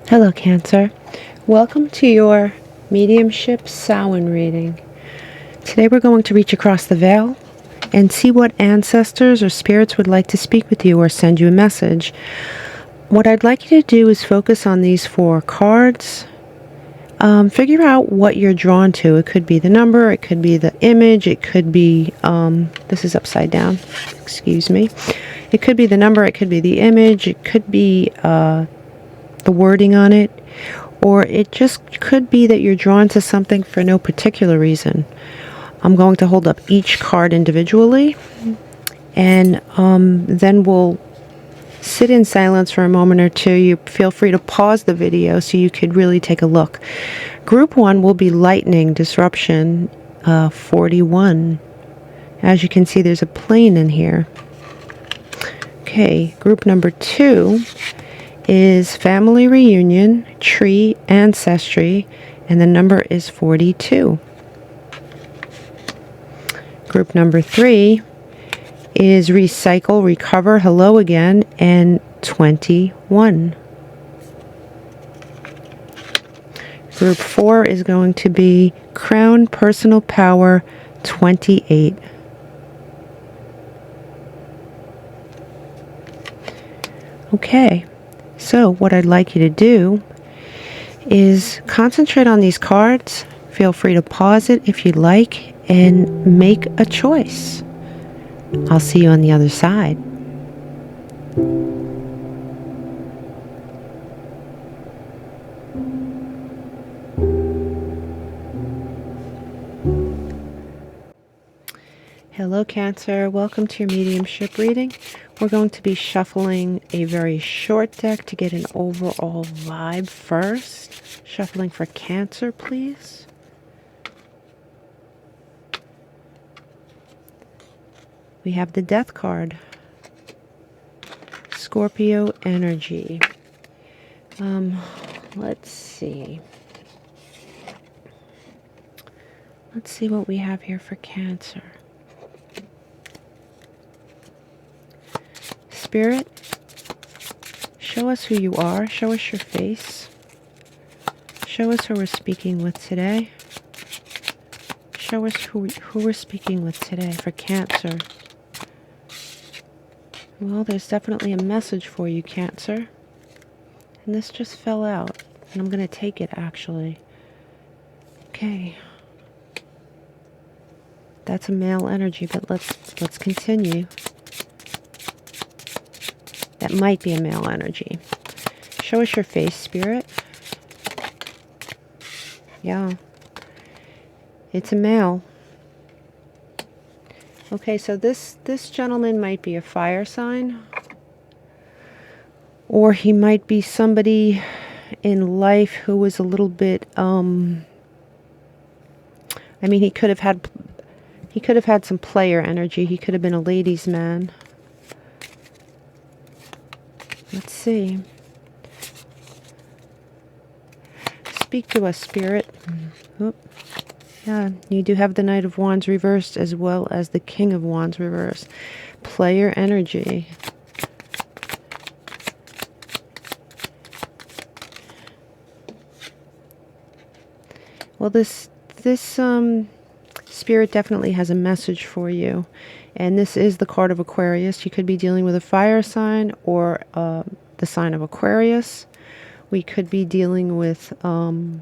Hello, Cancer. Welcome to your mediumship Samhain reading. Today we're going to reach across the veil and see what ancestors or spirits would like to speak with you or send you a message. What I'd like you to do is focus on these 4 cards. Figure out what you're drawn to. It could be the number, it could be the image, it could be, this is upside down, excuse me. It could be the number, it could be the image, it could be the wording on it, or it just could be that you're drawn to something for no particular reason. I'm going to hold up each card individually, and then we'll sit in silence for a moment or two. You feel free to pause the video so you could really take a look. Group 1 will be Lightning Disruption 41. As you can see, there's a plane in here. Okay, group number 2 is Family Reunion, Tree, Ancestry, and the number is 42. Group number 3 is Recycle, Recover, Hello Again, and 21. Group 4 is going to be Crown, Personal Power, 28. Okay. So what I'd like you to do is concentrate on these cards. Feel free to pause it if you'd like and make a choice. I'll see you on the other side. Hello, Cancer. Welcome to your mediumship reading. We're going to be shuffling a very short deck to get an overall vibe first. Shuffling for Cancer, please. We have the Death card. Scorpio energy. Let's see. Let's see what we have here for Cancer. Spirit, show us who you are. Show us your face. Show us who we're speaking with today. Show us who we're speaking with today for Cancer. Well, there's definitely a message for you, Cancer. And this just fell out. And I'm going to take it, actually. Okay. That's a male energy, but let's continue. That might be a male energy. Show us your face, Spirit. Yeah. It's a male. Okay, so this gentleman might be a fire sign. Or he might be somebody in life who was a little bit, I mean, he could have had some player energy. He could have been a ladies' man. Let's see. Speak to us, Spirit. Oh, yeah, you do have the Knight of Wands reversed as well as the King of Wands reversed. Player energy. Well, this Spirit definitely has a message for you. And this is the card of Aquarius. You could be dealing with a fire sign or the sign of Aquarius. We could be dealing with, you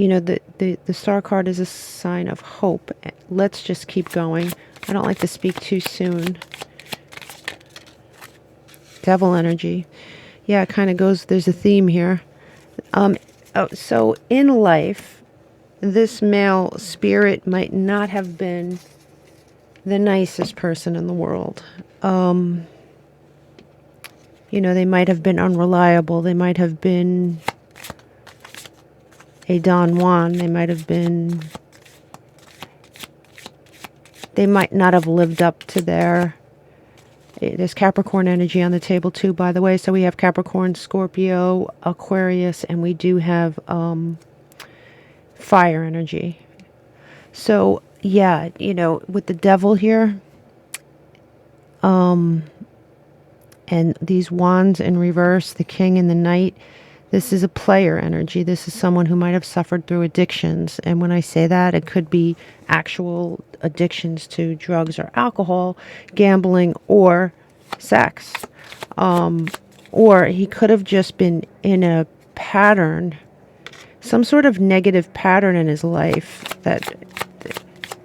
know, the star card is a sign of hope. Let's just keep going. I don't like to speak too soon. Devil energy. Yeah, it kind of goes, there's a theme here. So in life, this male spirit might not have been the nicest person in the world. You know, they might have been unreliable. They might have been a Don Juan. They might not have lived up to their... There's Capricorn energy on the table too, by the way. So we have Capricorn, Scorpio, Aquarius, and we do have fire energy. So yeah, you know, with the devil here, And these wands in reverse, the king and the knight, this is a player energy. This is someone who might have suffered through addictions. And when I say that, it could be actual addictions to drugs or alcohol, gambling, or sex. Or he could have just been in a pattern, some sort of negative pattern in his life that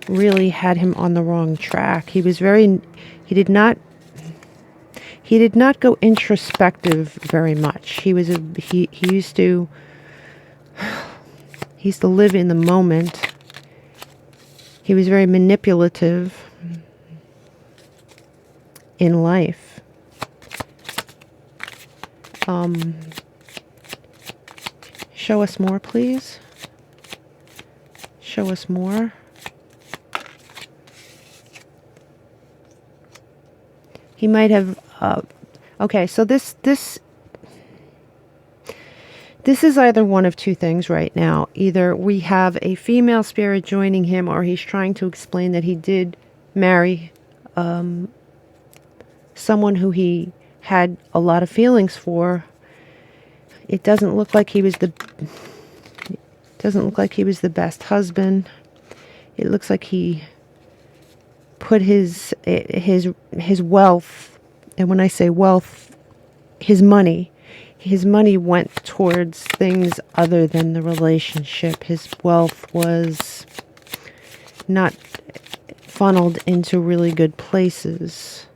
really had him on the wrong track. He did not go introspective very much. He used to live in the moment. He was very manipulative in life. Show us more, please. Show us more. He might have, okay, so this is either one of two things right now. Either we have a female spirit joining him, or he's trying to explain that he did marry someone who he had a lot of feelings for. It doesn't look like he was the best husband. It looks like he put his wealth, and when I say wealth, his money went towards things other than the relationship. His wealth was not funneled into really good places.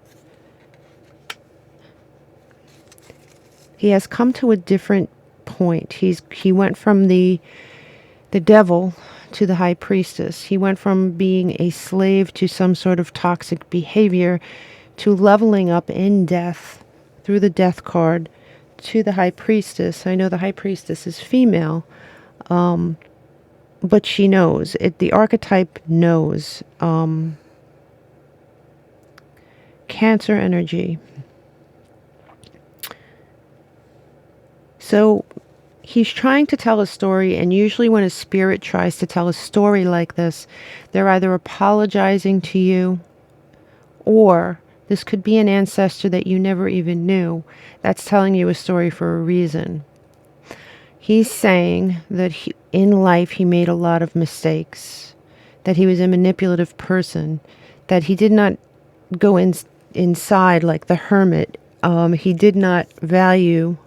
He has come to a different point. He went from the devil to the high priestess. He went from being a slave to some sort of toxic behavior to leveling up in death through the death card to the high priestess. I know the high priestess is female, but she knows it. The archetype knows. Cancer energy. So he's trying to tell a story, and usually when a spirit tries to tell a story like this, they're either apologizing to you, or this could be an ancestor that you never even knew that's telling you a story for a reason. He's saying that in life he made a lot of mistakes, that he was a manipulative person, that he did not go inside like the hermit. He did not value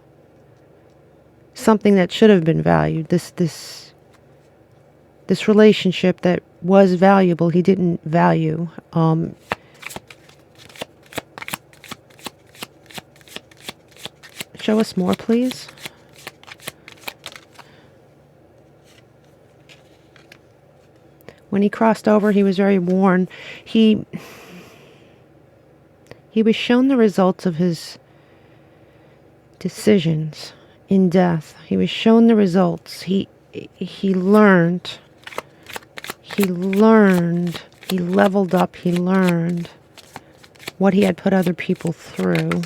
something that should have been valued. This relationship that was valuable, he didn't value. Show us more, please. When he crossed over, he was very worn. He was shown the results of his decisions in death. He was shown the results. He learned. He leveled up. He learned what he had put other people through.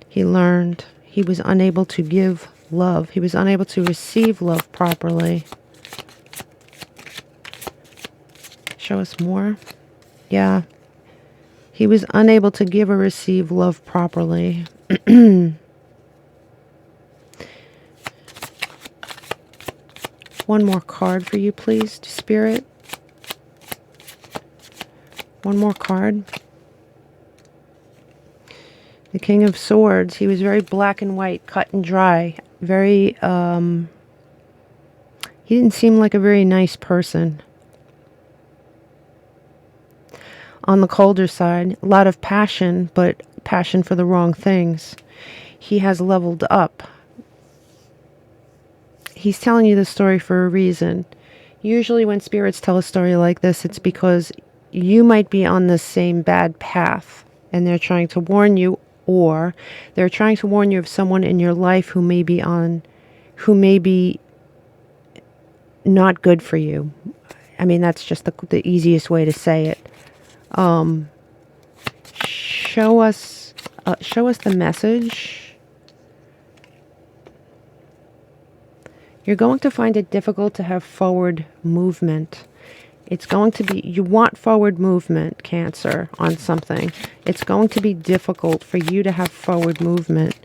He learned he was unable to give love. He was unable to receive love properly. Show us more. Yeah. He was unable to give or receive love properly. One more card for you, please, Spirit. One more card. The King of Swords. He was very black and white, cut and dry. Very, he didn't seem like a very nice person. On the colder side, a lot of passion, but passion for the wrong things. He has leveled up. He's telling you the story for a reason. Usually when spirits tell a story like this, it's because you might be on the same bad path, and they're trying to warn you, or they're trying to warn you of someone in your life who may be not good for you. I mean, that's just the easiest way to say it. Show us the message. You're going to find it difficult to have forward movement. It's going to be, you want forward movement, Cancer, on something. It's going to be difficult for you to have forward movement.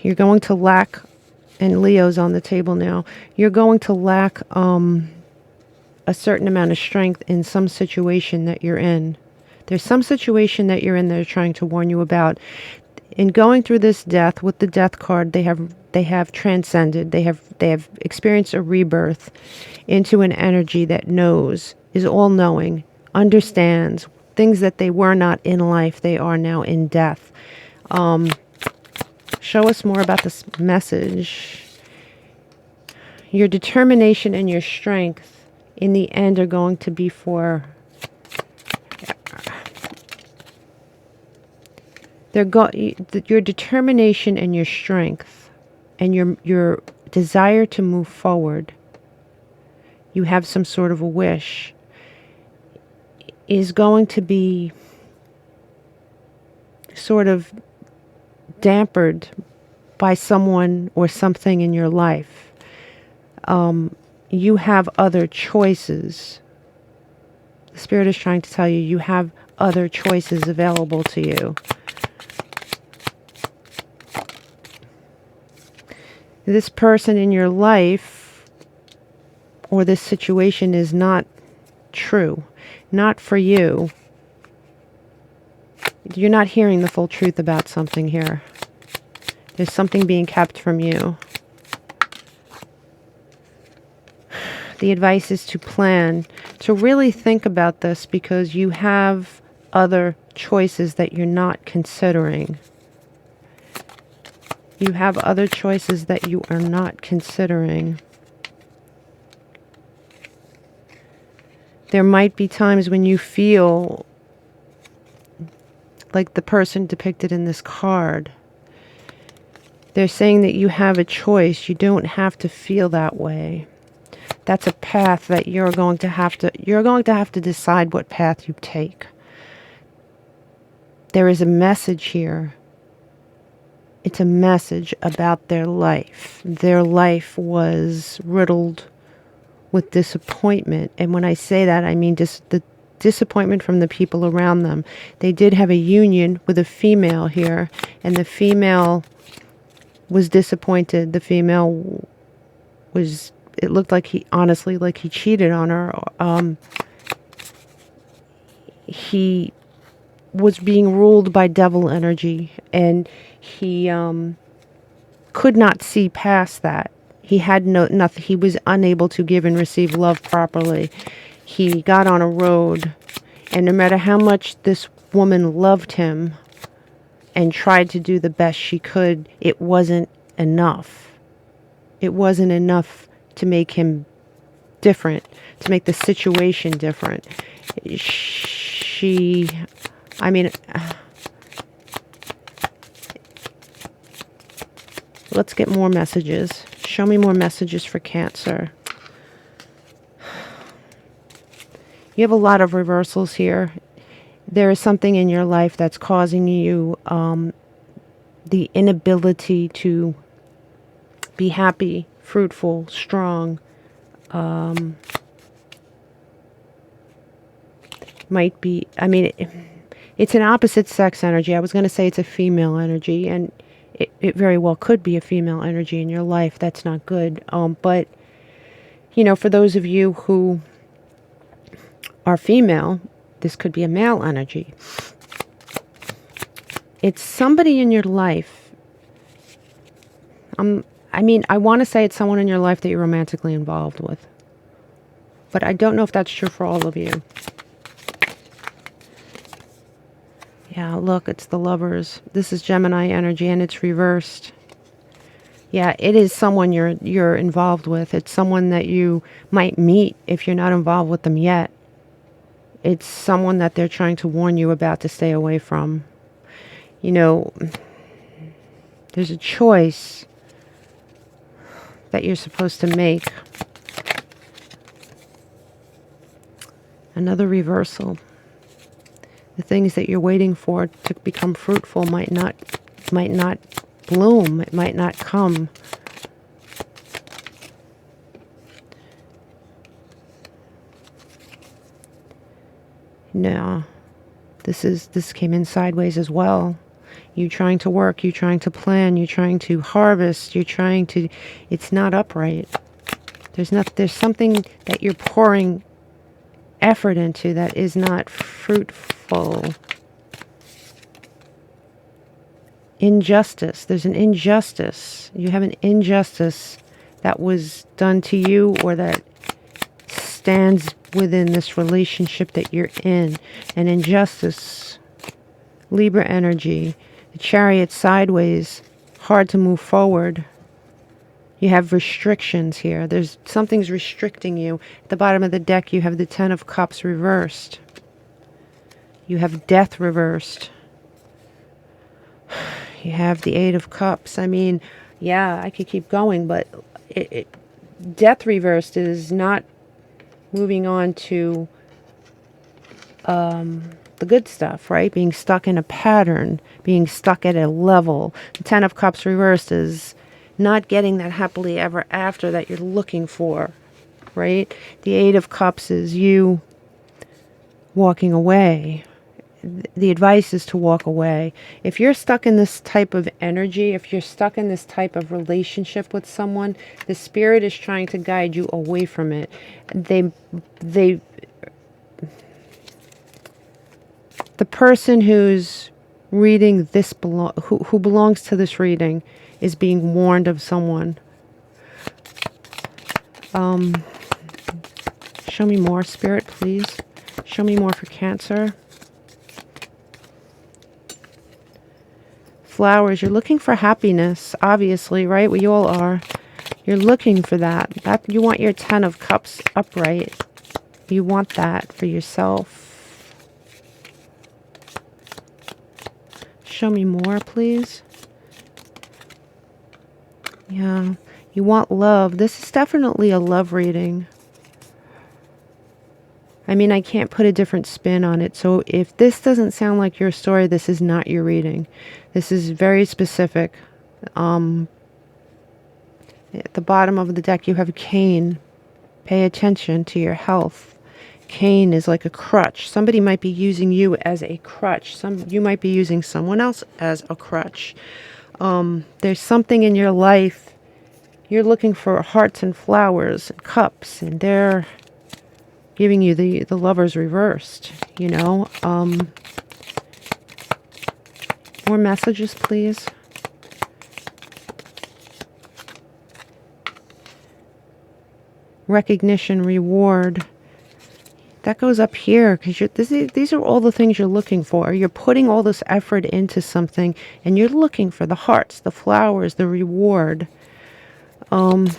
You're going to lack, and Leo's on the table now, you're going to lack a certain amount of strength in some situation that you're in. There's some situation that you're in that they're trying to warn you about. In going through this death, with the death card, they have transcended. They have experienced a rebirth into an energy that knows, is all-knowing, understands things that they were not in life. They are now in death. Show us more about this message. Your determination and your strength in the end are going to be for... your determination and your strength and your desire to move forward, you have some sort of a wish, is going to be sort of dampened by someone or something in your life. You have other choices. The Spirit is trying to tell you, you have other choices available to you. This person in your life or this situation is not true, not for you. You're not hearing the full truth about something here. There's something being kept from you. The advice is to plan, to really think about this, because you have other choices that you're not considering. You have other choices that you are not considering. There might be times when you feel like the person depicted in this card. They're saying that you have a choice. You don't have to feel that way. That's a path that you're going to have to decide what path you take. There is a message here. It's a message about their life. Their life was riddled with disappointment. And when I say that, I mean the disappointment from the people around them. They did have a union with a female here, and the female was disappointed. The female was, it looked like like he cheated on her. He was being ruled by devil energy, and he could not see past that. He had nothing. He was unable to give and receive love properly. He got on a road, and no matter how much this woman loved him and tried to do the best she could, it wasn't enough. It wasn't enough to make him different, to make the situation different. Let's get more messages. Show me more messages for Cancer. You have a lot of reversals here. There is something in your life that's causing you the inability to be happy, fruitful, strong. Might be, it's an opposite sex energy. I was going to say it's a female energy, and it very well could be a female energy in your life. That's not good. But, for those of you who are female, this could be a male energy. It's somebody in your life. I want to say it's someone in your life that you're romantically involved with. But I don't know if that's true for all of you. Yeah, look, it's the Lovers. This is Gemini energy, and it's reversed. Yeah, it is someone you're involved with. It's someone that you might meet if you're not involved with them yet. It's someone that they're trying to warn you about to stay away from. There's a choice that you're supposed to make. Another reversal. The things that you're waiting for to become fruitful might not bloom. It might not come. No, this came in sideways as well. You trying to work, you trying to plan, you trying to harvest, you're trying to, it's not upright. There's something that you're pouring effort into that is not fruitful. Injustice. There's an injustice. You have an injustice that was done to you, or that stands within this relationship that you're in. An injustice. Libra energy. The Chariot sideways. Hard to move forward. You have restrictions here. Something's restricting you. At the bottom of the deck, you have the Ten of Cups reversed. You have Death reversed. You have the Eight of Cups. I mean, yeah, I could keep going, but Death reversed is not moving on to the good stuff, right? Being stuck in a pattern, being stuck at a level. The Ten of Cups reversed is not getting that happily ever after that you're looking for, right? The Eight of Cups is you walking away. The advice is to walk away. If you're stuck in this type of energy, if you're stuck in this type of relationship with someone, the spirit is trying to guide you away from it. The person who's reading this, who belongs to this reading, is being warned of someone. Show me more, Spirit, please. Show me more for Cancer. Flowers. You're looking for happiness, obviously, right? We all are. You're looking for that. You want your Ten of Cups upright. You want that for yourself. Show me more, please. Yeah, you want love. This is definitely a love reading. I mean, I can't put a different spin on it. So if this doesn't sound like your story, this is not your reading. This is very specific. At the bottom of the deck, you have Cane. Pay attention to your health. Cane is like a crutch. Somebody might be using you as a crutch. You might be using someone else as a crutch. There's something in your life. You're looking for hearts and flowers and cups, and they're giving you the Lovers reversed, you know. More messages, please. Recognition, reward. That goes up here, because these are all the things you're looking for. You're putting all this effort into something, and you're looking for the hearts, the flowers, the reward. And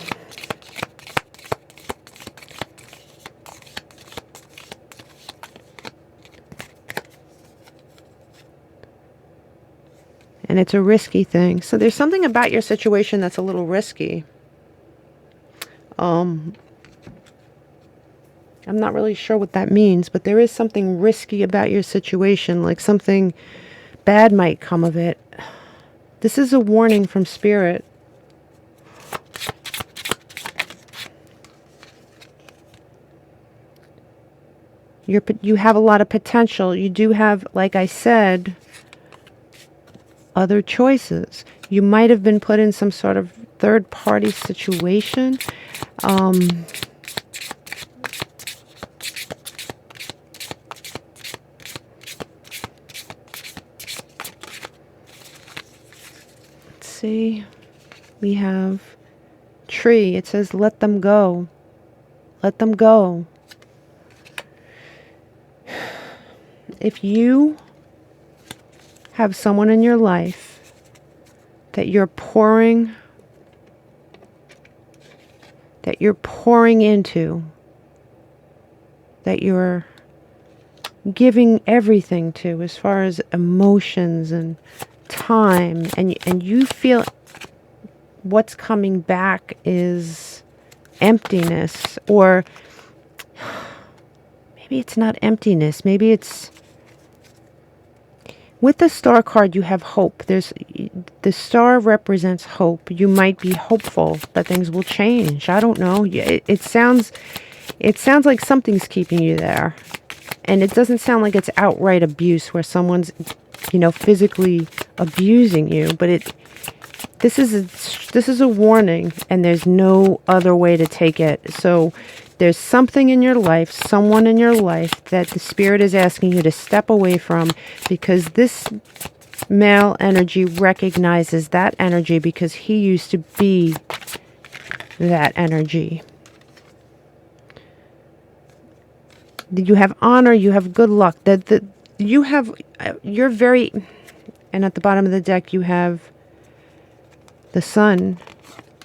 it's a risky thing. So there's something about your situation that's a little risky. I'm not really sure what that means, but there is something risky about your situation, like something bad might come of it. This is a warning from Spirit. You have a lot of potential. You do have, like I said, other choices. You might have been put in some sort of third-party situation. See, we have Tree. It says, let them go. Let them go. If you have someone in your life that you're pouring into, that you're giving everything to, as far as emotions and time, and you feel what's coming back is emptiness, or maybe it's not emptiness, maybe it's, with the Star card you have hope. The star represents hope. You might be hopeful that things will change. I don't know. It sounds like something's keeping you there. And it doesn't sound like it's outright abuse where someone's, physically abusing you, but this is a warning, and there's no other way to take it. So there's something in your life, someone in your life that the Spirit is asking you to step away from, because this male energy recognizes that energy because he used to be that energy. You have honor, you have good luck. You're very, and at the bottom of the deck you have the Sun,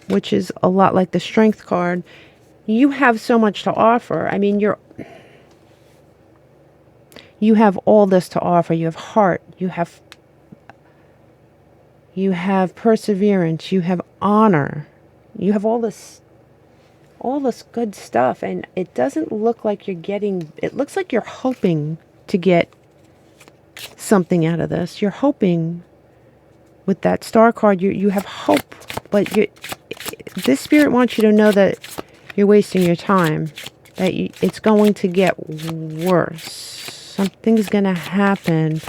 which is a lot like the Strength card. You have so much to offer. I mean, you have all this to offer. You have heart, you have perseverance, you have honor, you have all this good stuff, and it doesn't look like it looks like you're hoping to get something out of this. You're hoping with that Star card, you have hope, but this Spirit wants you to know that you're wasting your time, that it's going to get worse. Something's going to happen.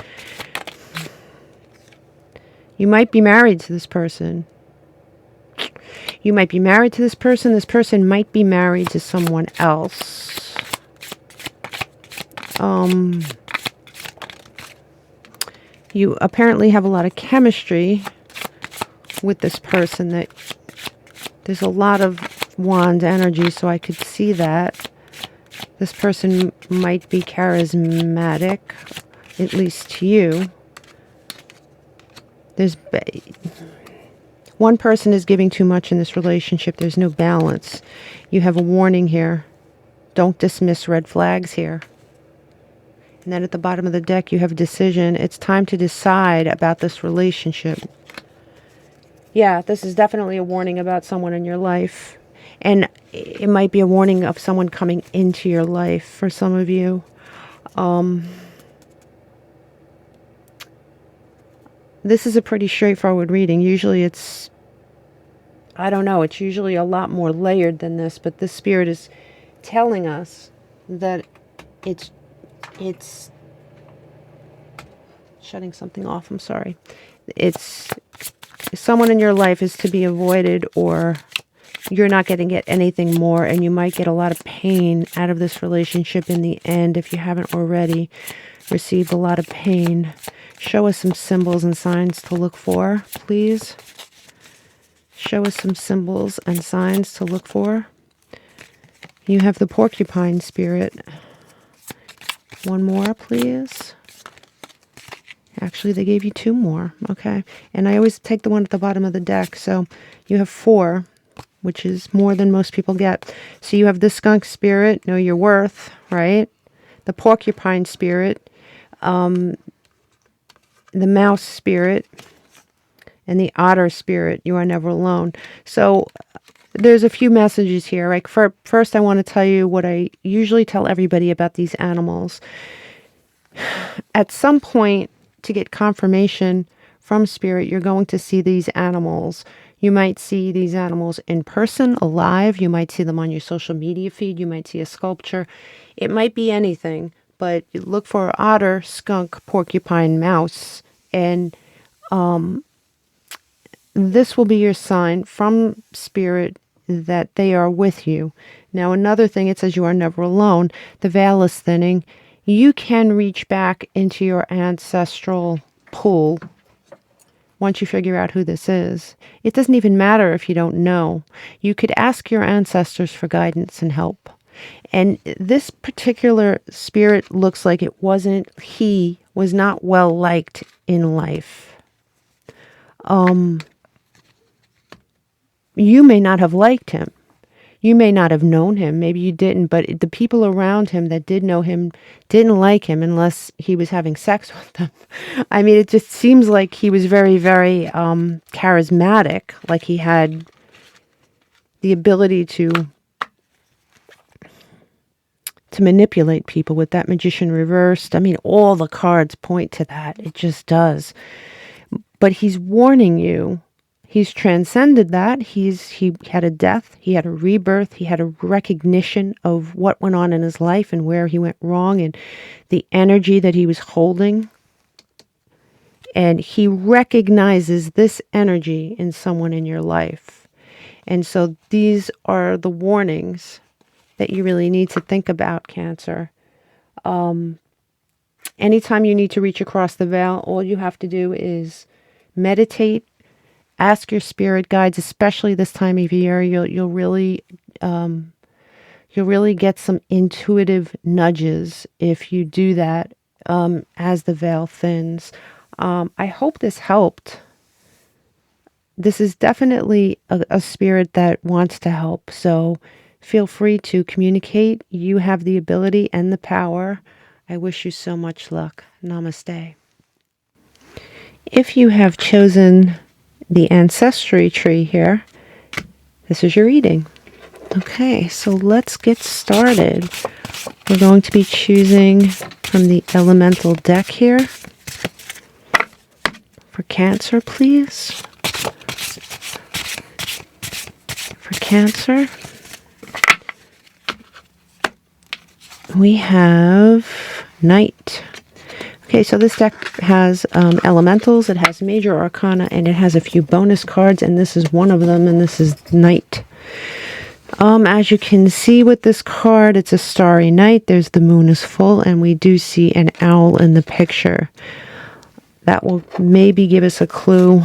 You might be married to this person. You might be married to this person. This person might be married to someone else. You apparently have a lot of chemistry with this person. That there's a lot of wand energy, so I could see that. This person might be charismatic, at least to you. One person is giving too much in this relationship. There's no balance. You have a warning here. Don't dismiss red flags here. And then at the bottom of the deck, you have a decision. It's time to decide about this relationship. Yeah, this is definitely a warning about someone in your life. And it might be a warning of someone coming into your life for some of you. This is a pretty straightforward reading. Usually it's usually a lot more layered than this, but this Spirit is telling us that it's shutting something off. I'm sorry. It's someone in your life is to be avoided, or you're not going to get anything more, and you might get a lot of pain out of this relationship in the end if you haven't already received a lot of pain. Show us some symbols and signs to look for, please. Show us some symbols and signs to look for. You have the Porcupine Spirit. One more, please. Actually, they gave you two more. Okay. And I always take the one at the bottom of the deck. So you have 4, which is more than most people get. So you have the Skunk Spirit, know your worth, right? The Porcupine Spirit, the Mouse Spirit, and the Otter Spirit. You are never alone. So there's a few messages here. Like first, I want to tell you what I usually tell everybody about these animals. At some point, to get confirmation from Spirit, you're going to see these animals. You might see these animals in person, alive. You might see them on your social media feed. You might see a sculpture. It might be anything, but look for otter, skunk, porcupine, mouse, and this will be your sign from Spirit that they are with you. Now, another thing, it says you are never alone. The veil is thinning. You can reach back into your ancestral pool once you figure out who this is. It doesn't even matter if you don't know. You could ask your ancestors for guidance and help. And this particular spirit looks like he was not well liked in life. You may not have liked him. You may not have known him. Maybe you didn't, but the people around him that did know him didn't like him unless he was having sex with them. I mean, it just seems like he was very, very charismatic. Like he had the ability to manipulate people with that Magician reversed. I mean, all the cards point to that. It just does. But he's warning you. He's transcended that. He had a death, he had a rebirth, he had a recognition of what went on in his life and where he went wrong and the energy that he was holding. And he recognizes this energy in someone in your life. And so these are the warnings that you really need to think about, Cancer. Anytime you need to reach across the veil, all you have to do is meditate. Ask your spirit guides, especially this time of year. You'll really get some intuitive nudges if you do that as the veil thins. I hope this helped. This is definitely a spirit that wants to help. So feel free to communicate. You have the ability and the power. I wish you so much luck. Namaste. If you have chosen the ancestry tree here, this is your reading. Okay, so let's get started. We're going to be choosing from the elemental deck here. For Cancer, please. For Cancer, we have Knight. Okay, so this deck has elementals, it has major arcana, and it has a few bonus cards, and this is one of them, and this is Knight. As you can see with this card, it's a starry night. There's the moon is full, and we do see an owl in the picture. That will maybe give us a clue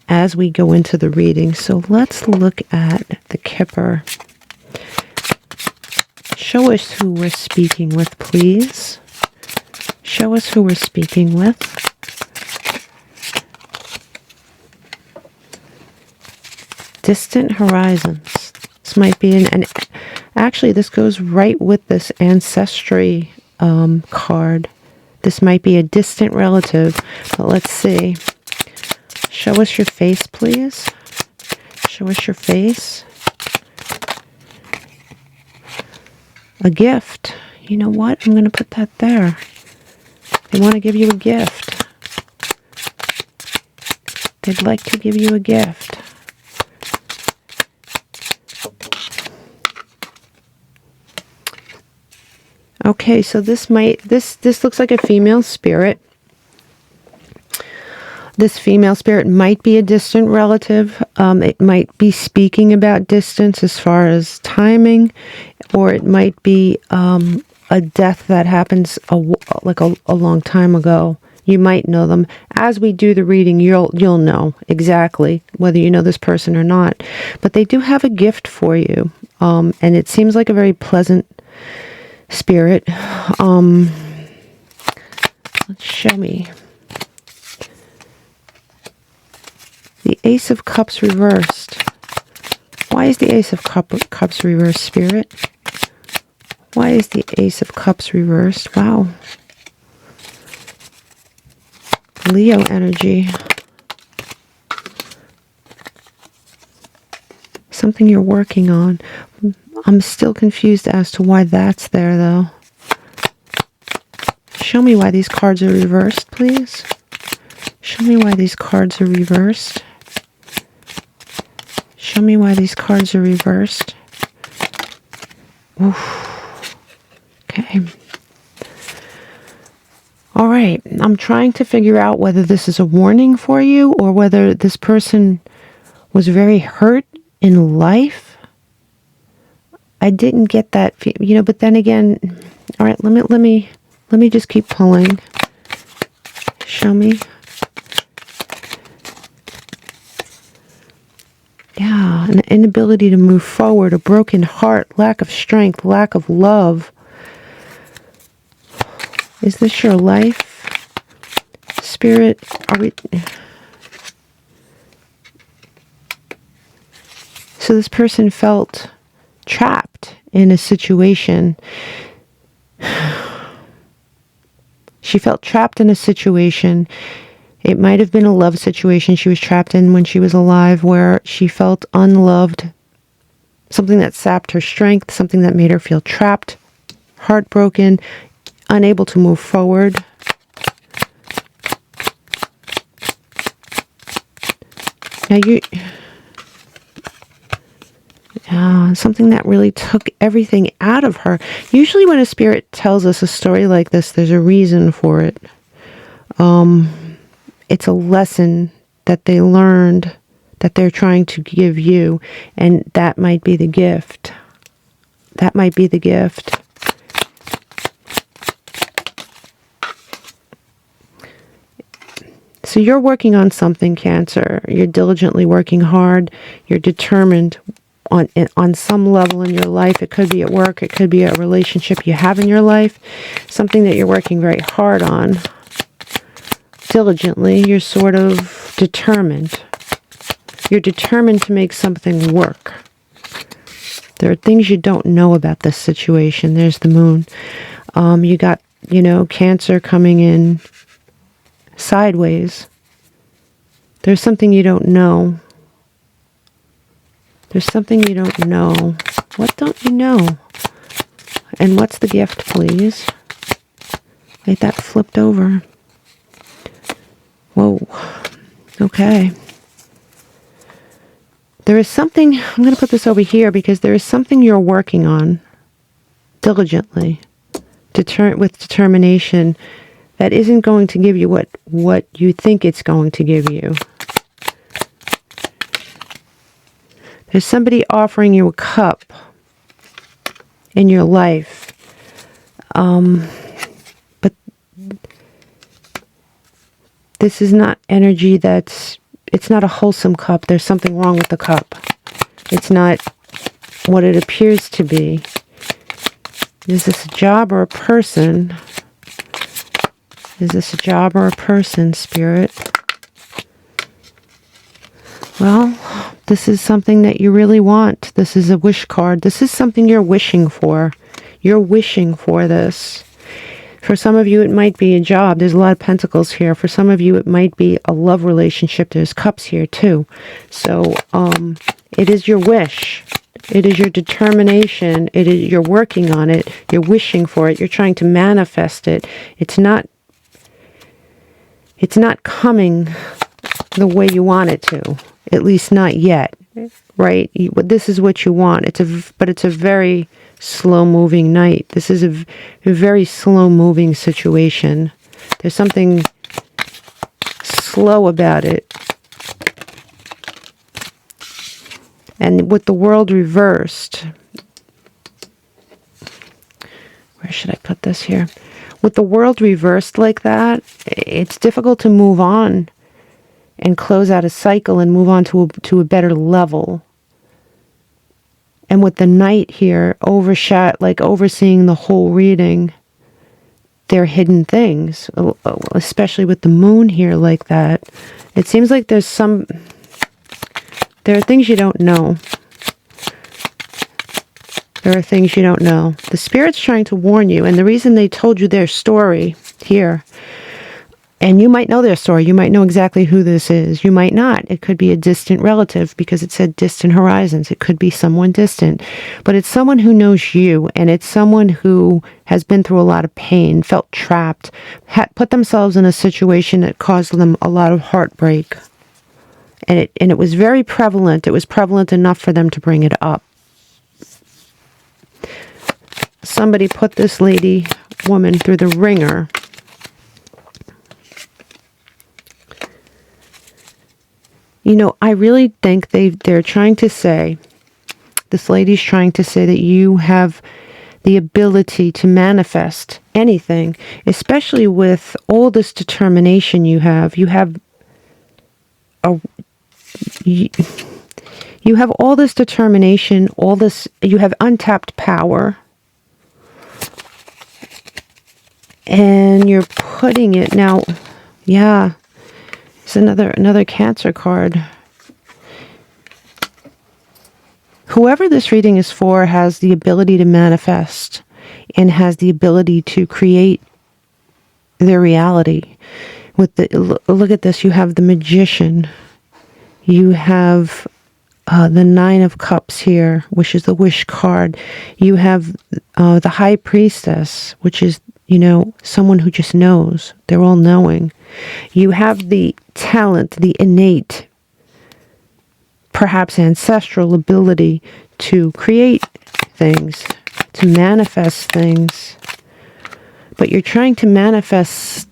as we go into the reading. So let's look at the Kipper. Show us who we're speaking with, please. Show us who we're speaking with. Distant horizons. This might be an actually, this goes right with this ancestry card. This might be a distant relative, but let's see. Show us your face, please. Show us your face. A gift. You know what? I'm going to put that there. They want to give you a gift. They'd like to give you a gift. Okay, so this looks like a female spirit. This female spirit might be a distant relative. It might be speaking about distance as far as timing, or it might be a death that happens a long time ago. You might know them. As we do the reading, you'll know exactly whether you know this person or not. But they do have a gift for you, and it seems like a very pleasant spirit. Let's show me. The Ace of Cups reversed. Why is the Ace of Cups reversed, Spirit? Why is the Ace of Cups reversed? Wow. Leo energy. Something you're working on. I'm still confused as to why that's there, though. Show me why these cards are reversed, please. Show me why these cards are reversed. Show me why these cards are reversed. Oof. Okay. All right. I'm trying to figure out whether this is a warning for you or whether this person was very hurt in life. I didn't get that, but then again, all right, let me just keep pulling. Show me. Yeah, an inability to move forward, a broken heart, lack of strength, lack of love. Is this your life? Spirit, are we... So this person felt trapped in a situation. She felt trapped in a situation. It might have been a love situation she was trapped in when she was alive, where she felt unloved, something that sapped her strength, something that made her feel trapped, heartbroken, unable to move forward. something that really took everything out of her. Usually when a spirit tells us a story like this, there's a reason for it. It's a lesson that they learned that they're trying to give you, and that might be the gift. That might be the gift. So you're working on something, Cancer. You're diligently working hard. You're determined on some level in your life. It could be at work. It could be a relationship you have in your life. Something that you're working very hard on. Diligently, you're sort of determined. You're determined to make something work. There are things you don't know about this situation. There's the moon. You got, Cancer coming in sideways. There's something you don't know. There's something you don't know. What don't you know? And what's the gift, please? Like that flipped over. Whoa. Okay. There is something, I'm going to put this over here because there is something you're working on diligently, with determination, that isn't going to give you what you think it's going to give you. There's somebody offering you a cup in your life. But this is not energy it's not a wholesome cup. There's something wrong with the cup. It's not what it appears to be. Is this a job or a person? Is this a job or a person, Spirit? Well, this is something that you really want. This is a wish card. This is something you're wishing for. You're wishing for this. For some of you, it might be a job. There's a lot of pentacles here. For some of you, it might be a love relationship. There's cups here, too. So, it is your wish. It is your determination. You're working on it. You're wishing for it. You're trying to manifest it. It's not coming the way you want it to. At least not yet. Right? This is what you want. But it's a very slow-moving night. This is a very slow-moving situation. There's something slow about it. And with the world reversed, where should I put this here? With the world reversed like that, it's difficult to move on and close out a cycle and move on to a better level. And with the Knight here, overseeing the whole reading, there are hidden things, especially with the moon here like that. It seems like there are things you don't know. There are things you don't know. The Spirit's trying to warn you, and the reason they told you their story here, and you might know their story, you might know exactly who this is, you might not. It could be a distant relative because it said distant horizons. It could be someone distant, but it's someone who knows you, and it's someone who has been through a lot of pain, felt trapped, put themselves in a situation that caused them a lot of heartbreak. And it was very prevalent. It was prevalent enough for them to bring it up. Somebody put this woman through the ringer. I really think they're trying to say, this lady's trying to say that you have the ability to manifest anything, especially with all this determination you have. You have all this determination, you have untapped power. And you're putting it now, yeah. It's another Cancer card. Whoever this reading is for has the ability to manifest and has the ability to create their reality. Look at this. You have the Magician. You have the Nine of Cups here, which is the wish card. You have the High Priestess, which is someone who just knows. They're all knowing. You have the talent, the innate perhaps ancestral ability to create things, to manifest things. But you're trying to manifest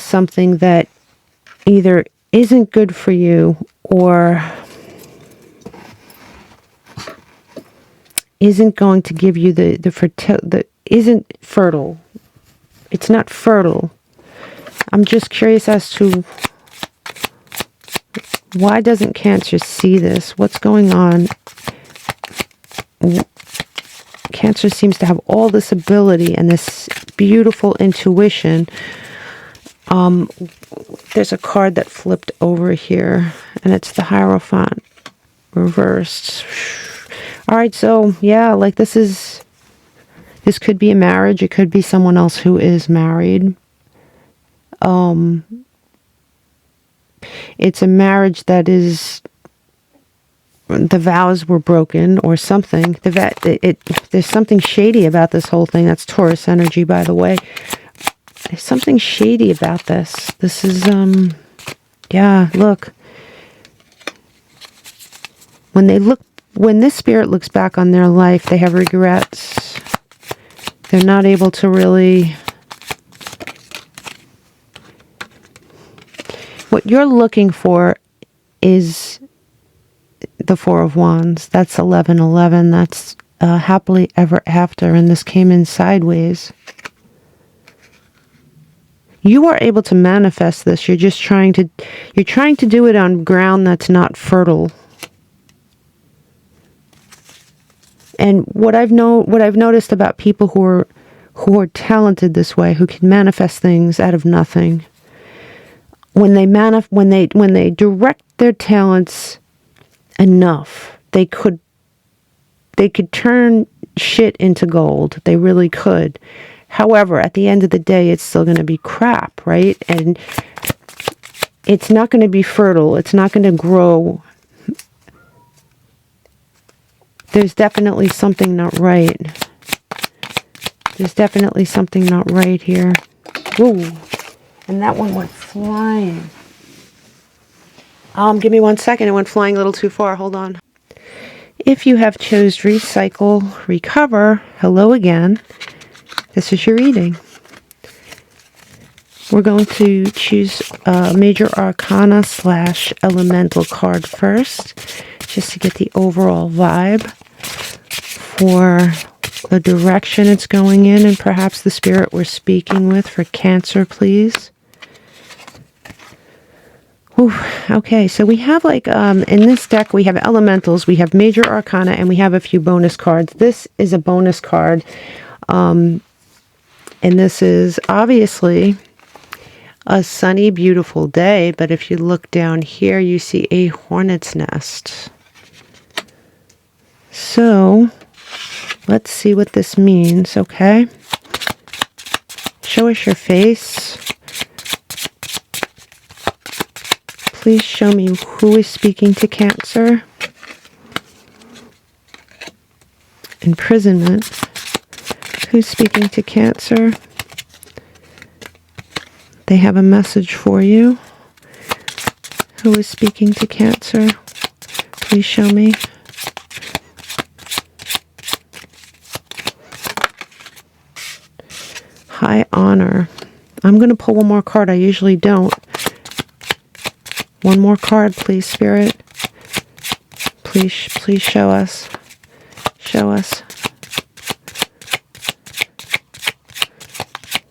something that either isn't good for you or isn't going to give you the isn't fertile. It's not fertile. I'm just curious as to why doesn't Cancer see this? What's going on? Cancer seems to have all this ability and this beautiful intuition. There's a card that flipped over here, and it's the Hierophant reversed. All right, so yeah, like this could be a marriage. It could be someone else who is married. It's a marriage that is, the vows were broken or something. There's something shady about this whole thing. That's Taurus energy, by the way. There's something shady about this. This is, yeah, look. When this spirit looks back on their life, they have regrets. They're not able to really... What you're looking for is the Four of Wands. That's 1111. That's happily ever after, and this came in sideways. You are able to manifest this. You're just trying to do it on ground that's not fertile. And what I've noticed about people who are talented this way, who can manifest things out of nothing, when they direct their talents enough, they could turn shit into gold. They really could. However, at the end of the day, it's still going to be crap, right? And it's not going to be fertile. It's not going to grow. There's definitely something not right. There's definitely something not right here. Ooh. And that one went flying. Give me 1 second. It went flying a little too far. Hold on. If you have chose recycle, recover, hello again. This is your reading. We're going to choose Major Arcana / Elemental card first, just to get the overall vibe for the direction it's going in, and perhaps the spirit we're speaking with for Cancer, please. Ooh, okay, so we have in this deck, we have elementals, we have Major Arcana, and we have a few bonus cards. This is a bonus card. And this is obviously a sunny, beautiful day, but if you look down here, you see a hornet's nest. So, let's see what this means, okay? Show us your face. Please show me who is speaking to Cancer. Imprisonment. Who's speaking to Cancer? They have a message for you. Who is speaking to Cancer? Please show me. High honor. I'm going to pull one more card. I usually don't. One more card, please, Spirit. Please show us. Show us.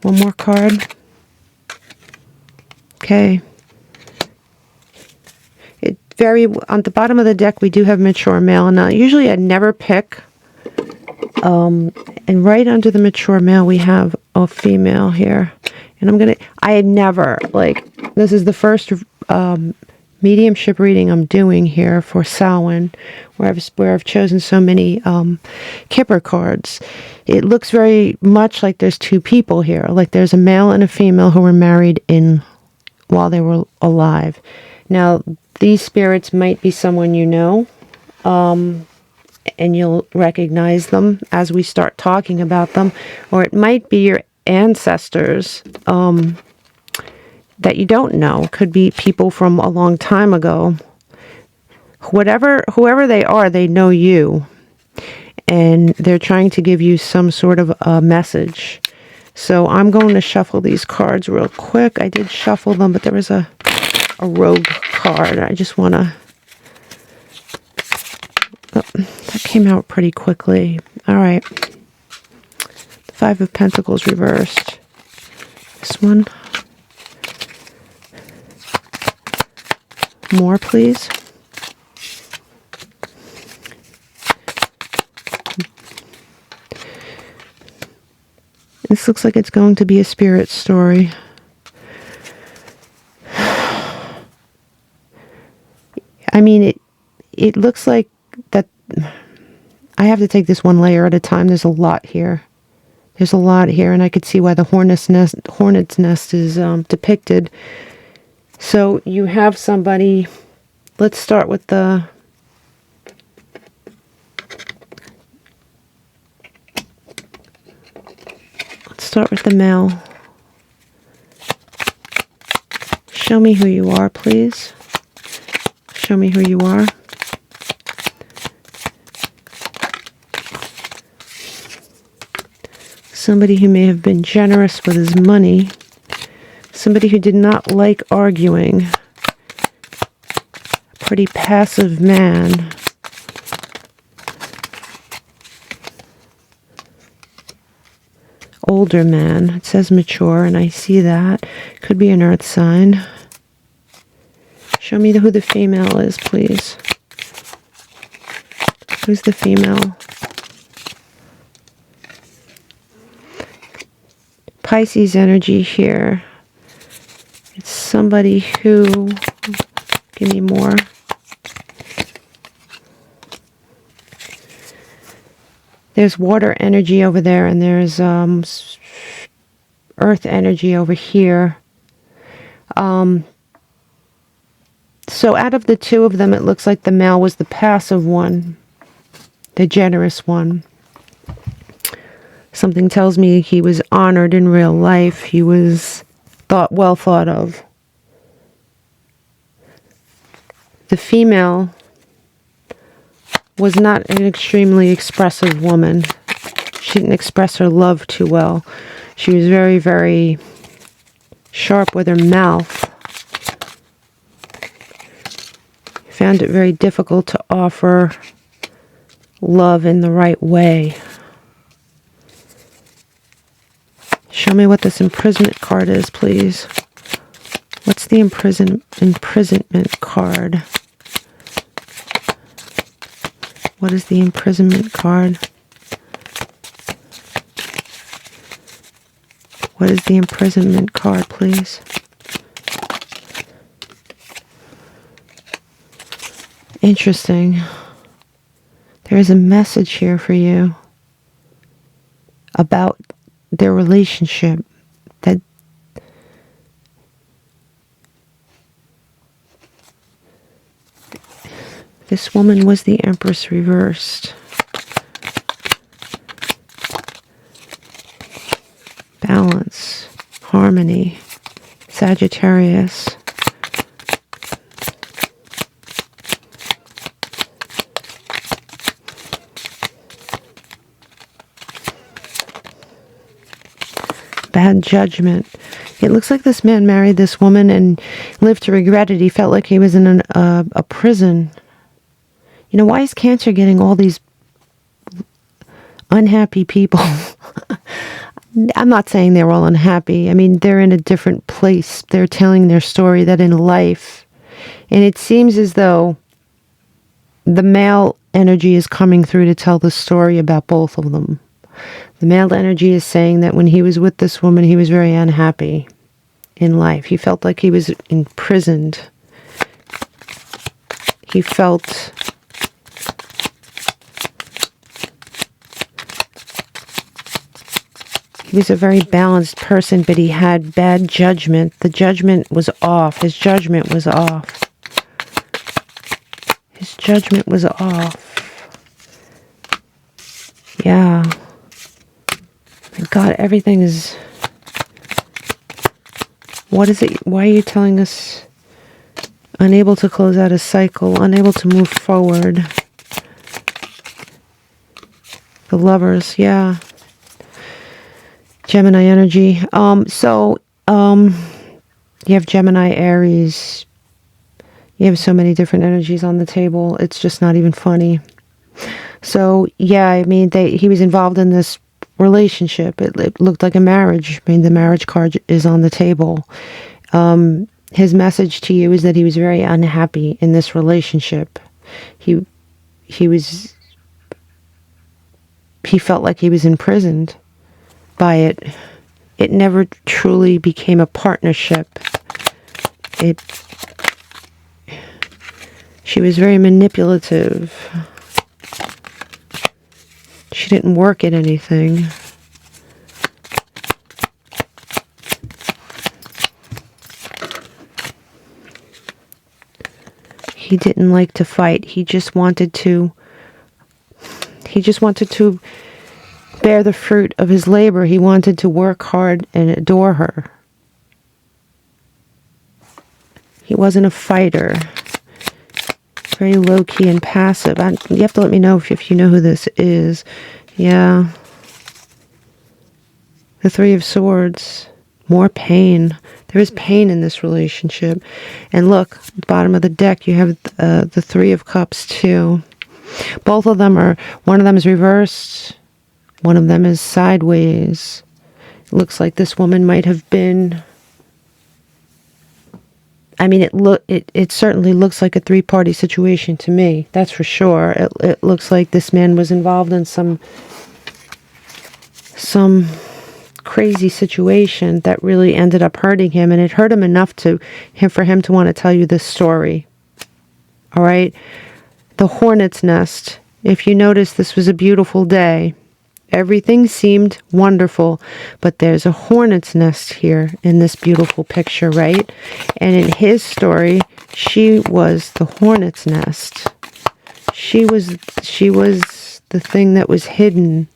One more card. Okay. On the bottom of the deck, we do have mature male. And now, usually I never pick. And right under the mature male, we have a female here. And I never, this is the first mediumship reading I'm doing here for Samhain, where I've chosen so many Kipper cards. It looks very much like there's two people here. Like there's a male and a female who were married while they were alive. Now, these spirits might be someone you know, and you'll recognize them as we start talking about them, or it might be your ancestors. that you don't know. Could be people from a long time ago. Whoever they are, they know you. And they're trying to give you some sort of a message. So I'm going to shuffle these cards real quick. I did shuffle them, but there was a rogue card. I just want to... Oh, that came out pretty quickly. All right. The Five of Pentacles reversed. This one. More, please. This looks like it's going to be a spirit story. I mean, it looks like that. I have to take this one layer at a time. There's a lot here. There's a lot here, and I could see why the hornet's nest is depicted. So you have somebody. Let's start with the... Let's start with the male. Show me who you are, please. Show me who you are. Somebody who may have been generous with his money. Somebody who did not like arguing. Pretty passive man. Older man. It says mature, and I see that. Could be an earth sign. Show me who the female is, please. Who's the female? Pisces energy here. It's somebody who... Give me more. There's water energy over there, and there's earth energy over here. So out of the two of them, it looks like the male was the passive one, the generous one. Something tells me he was honored in real life. He was well thought of. The female was not an extremely expressive woman. She didn't express her love too well. She was very, very sharp with her mouth. Found it very difficult to offer love in the right way. Show me what this imprisonment card is, please. What's the imprisonment card? What is the imprisonment card? What is the imprisonment card, please? Interesting. There is a message here for you about their relationship. That this woman was the Empress reversed. Balance, harmony, Sagittarius. Bad judgment. It looks like this man married this woman and lived to regret it. He felt like he was in a prison. You know, why is Cancer getting all these unhappy people? I'm not saying they're all unhappy. I mean, they're in a different place. They're telling their story that in life. And it seems as though the male energy is coming through to tell the story about both of them. The male energy is saying that when he was with this woman, he was very unhappy in life. He felt like he was imprisoned. He felt he was a very balanced person, but he had bad judgment. The judgment was off. His judgment was off. His judgment was off. Yeah. My God, everything is What is it? Why are you telling us unable to close out a cycle, unable to move forward? The Lovers, yeah. Gemini energy. You have Gemini, Aries. You have so many different energies on the table. It's just not even funny. So, yeah, I mean, he was involved in this relationship. It looked like a marriage. I mean, the marriage card is on the table. His message to you is that he was very unhappy in this relationship. He felt like he was imprisoned by it. It never truly became a partnership. She was very manipulative. She didn't work at anything. He didn't like to fight. He just wanted to bear the fruit of his labor. He wanted to work hard and adore her. He wasn't a fighter. Very low-key and passive. You have to let me know if you know who this is. Yeah. The Three of Swords. More pain. There is pain in this relationship. And look, bottom of the deck, you have the Three of Cups too. Both of them one of them is reversed. One of them is sideways. It looks like this woman might have been... I mean, it certainly looks like a three-party situation to me. That's for sure. It looks like this man was involved in some crazy situation that really ended up hurting him, and it hurt him enough for him to want to tell you this story. All right? The hornet's nest. If you notice, this was a beautiful day. Everything seemed wonderful, but there's a hornet's nest here in this beautiful picture, right? And in his story, she was the hornet's nest. She was the thing that was hidden.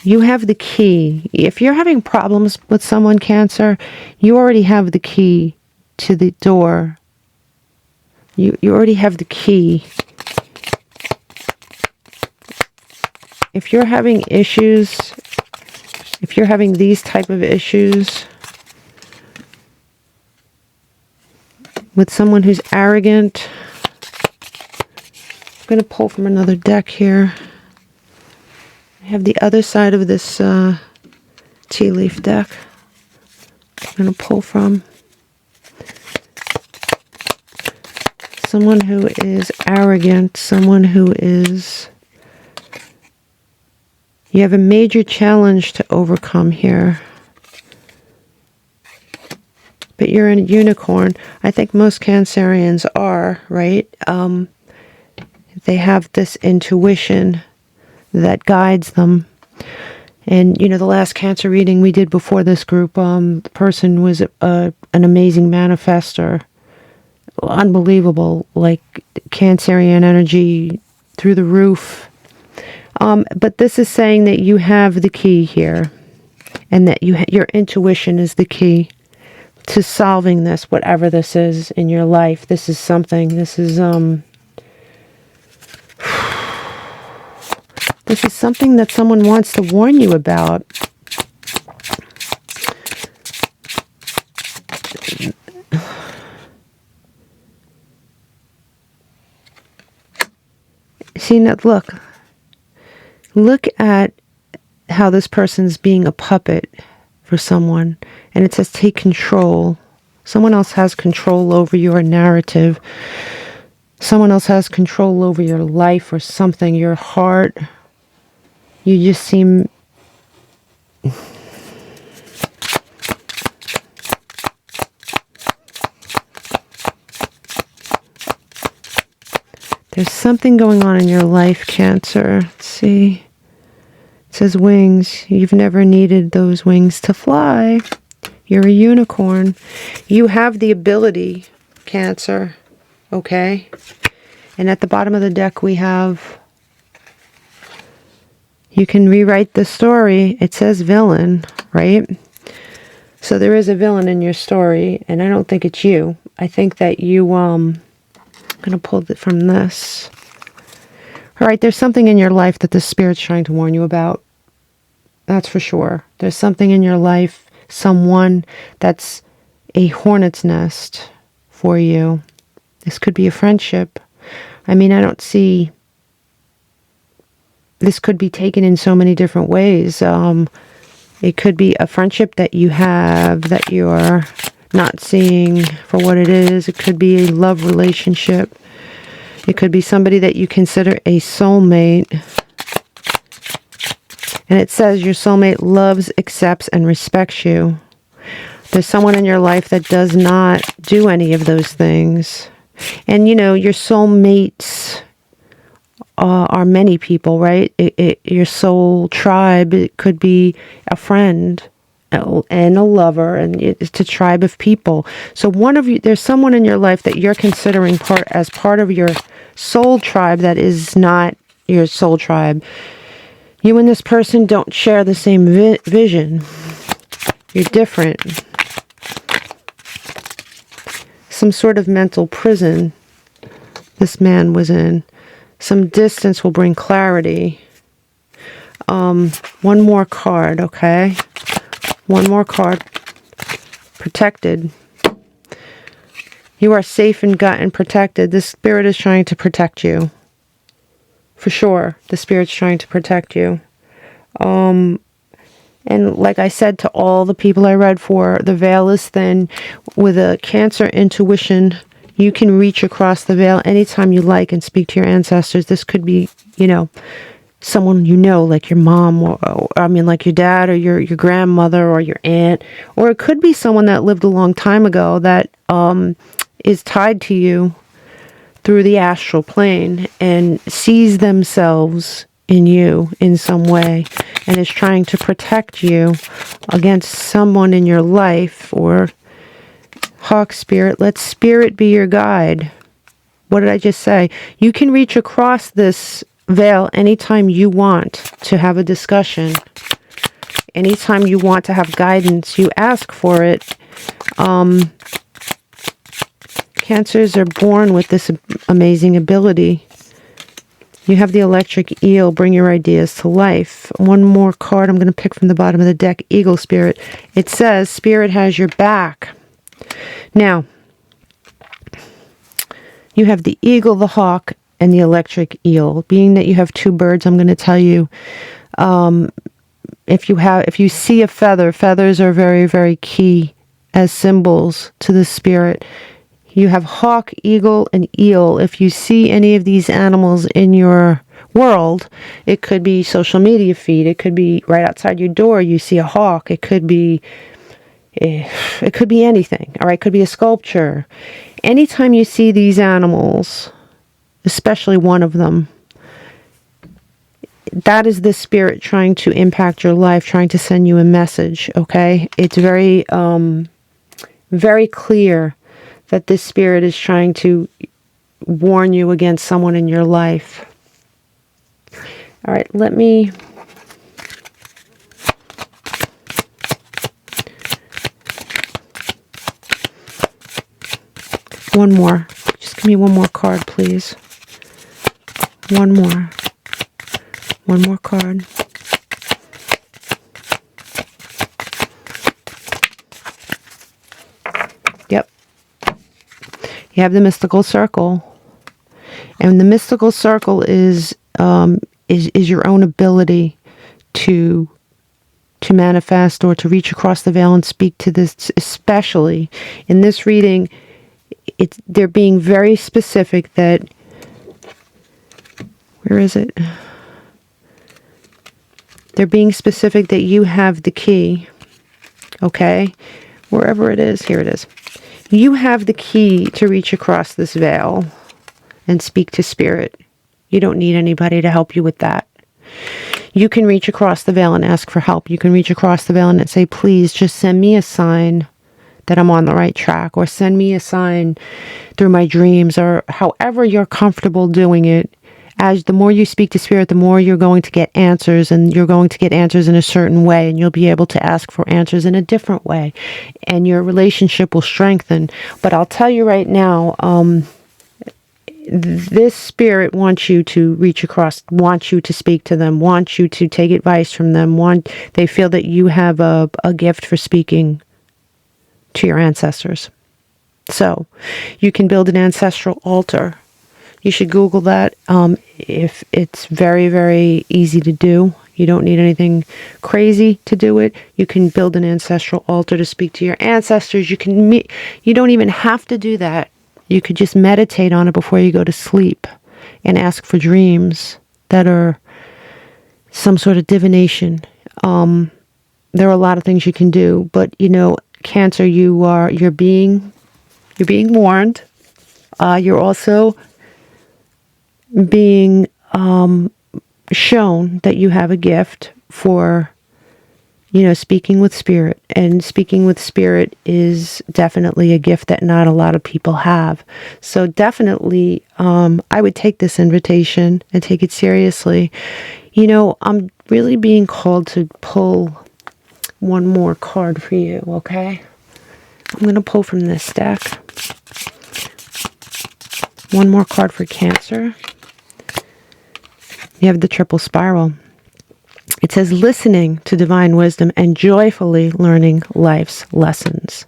You have the key. If you're having problems with someone, Cancer, you already have the key to the door. You already have the key. If you're having issues, if you're having these type of issues with someone who's arrogant, I'm going to pull from another deck here. I have the other side of this tea leaf deck I'm going to pull from. Someone who is arrogant, someone who is... You have a major challenge to overcome here. But you're a unicorn. I think most Cancerians are, right? They have this intuition that guides them. And, you know, the last Cancer reading we did before this group, the person was an amazing manifester. Unbelievable, like Cancerian energy through the roof. But this is saying that you have the key here, and that your intuition is the key to solving this, whatever this is in your life. This is something. This is something that someone wants to warn you about. See, now, look at how this person's being a puppet for someone. And it says take control. Someone else has control over your narrative. Someone else has control over your life or something, your heart. You just seem... There's something going on in your life, Cancer. Let's see. It says wings. You've never needed those wings to fly. You're a unicorn. You have the ability, Cancer. Okay? And at the bottom of the deck we have... You can rewrite the story. It says villain, right? So there is a villain in your story, and I don't think it's you. I think that you, I'm going to pull it from this. All right, there's something in your life that the Spirit's trying to warn you about. That's for sure. There's something in your life, someone that's a hornet's nest for you. This could be a friendship. I mean, I don't see... This could be taken in so many different ways. It could be a friendship that you have that you're not seeing for what it is. It could be a love relationship. It could be somebody that you consider a soulmate. And it says your soulmate loves, accepts, and respects you. There's someone in your life that does not do any of those things. And, you know, your soulmates are many people, right? Your soul tribe, it could be a friend and a lover, and it's a tribe of people. So one of you, there's someone in your life that you're considering as part of your soul tribe that is not your soul tribe. You and this person don't share the same vision. You're different. Some sort of mental prison this man was in. Some distance will bring clarity. One more card, okay? One more card. Protected. You are safe and and protected. The Spirit is trying to protect you. For sure, the Spirit's trying to protect you. And like I said to all the people I read for, the veil is thin. With a Cancer intuition, you can reach across the veil anytime you like and speak to your ancestors. This could be, you know, someone you know, like your mom, or I mean, like your dad, or your grandmother, or your aunt. Or it could be someone that lived a long time ago that is tied to you through the astral plane and sees themselves in you in some way and is trying to protect you against someone in your life. Or Hawk Spirit, let Spirit be your guide. What did I just say? You can reach across this veil anytime you want to have a discussion. Anytime you want to have guidance, you ask for it. Cancers are born with this amazing ability. You have the electric eel, bring your ideas to life. One more card I'm going to pick from the bottom of the deck, Eagle Spirit. It says, Spirit has your back. Now, you have the eagle, the hawk, and the electric eel. Being that you have two birds, I'm going to tell you, if you see a feather, feathers are very, very key as symbols to the Spirit. You have hawk, eagle, and eel. If you see any of these animals in your world, it could be social media feed. It could be right outside your door. You see a hawk. It could be anything. All right, it could be a sculpture. Anytime you see these animals, especially one of them, that is the Spirit trying to impact your life, trying to send you a message. Okay, it's very, very clear that this Spirit is trying to warn you against someone in your life. All right, let me... One more. Just give me one more card, please. One more. One more card. Yep. You have the mystical circle. And the mystical circle is your own ability to manifest or to reach across the veil and speak to this, especially in this reading. They're being very specific that, where is it? They're being specific that you have the key, okay? Wherever it is, here it is. You have the key to reach across this veil and speak to Spirit. You don't need anybody to help you with that. You can reach across the veil and ask for help. You can reach across the veil and say, please just send me a sign that I'm on the right track, or send me a sign through my dreams, or however you're comfortable doing it. as the more you speak to spirit, the more you're going to get answers, and you're going to get answers in a certain way, and you'll be able to ask for answers in a different way, and your relationship will strengthen. But I'll tell you right now, this spirit wants you to reach across, wants you to speak to them, wants you to take advice from them. They feel that you have a gift for speaking to your ancestors. So you can build an ancestral altar. You should Google that. If it's very, very easy to do. You don't need anything crazy to do it. You can build an ancestral altar to speak to your ancestors. You don't even have to do that. You could just meditate on it before you go to sleep and ask for dreams that are some sort of divination. There are a lot of things you can do, but Cancer, you're being warned. You're also being shown that you have a gift for speaking with spirit, and speaking with spirit is definitely a gift that not a lot of people have. So definitely, I would take this invitation and take it seriously. I'm really being called to pull one more card for you, okay? I'm going to pull from this deck. One more card for Cancer. You have the triple spiral. It says, listening to divine wisdom and joyfully learning life's lessons.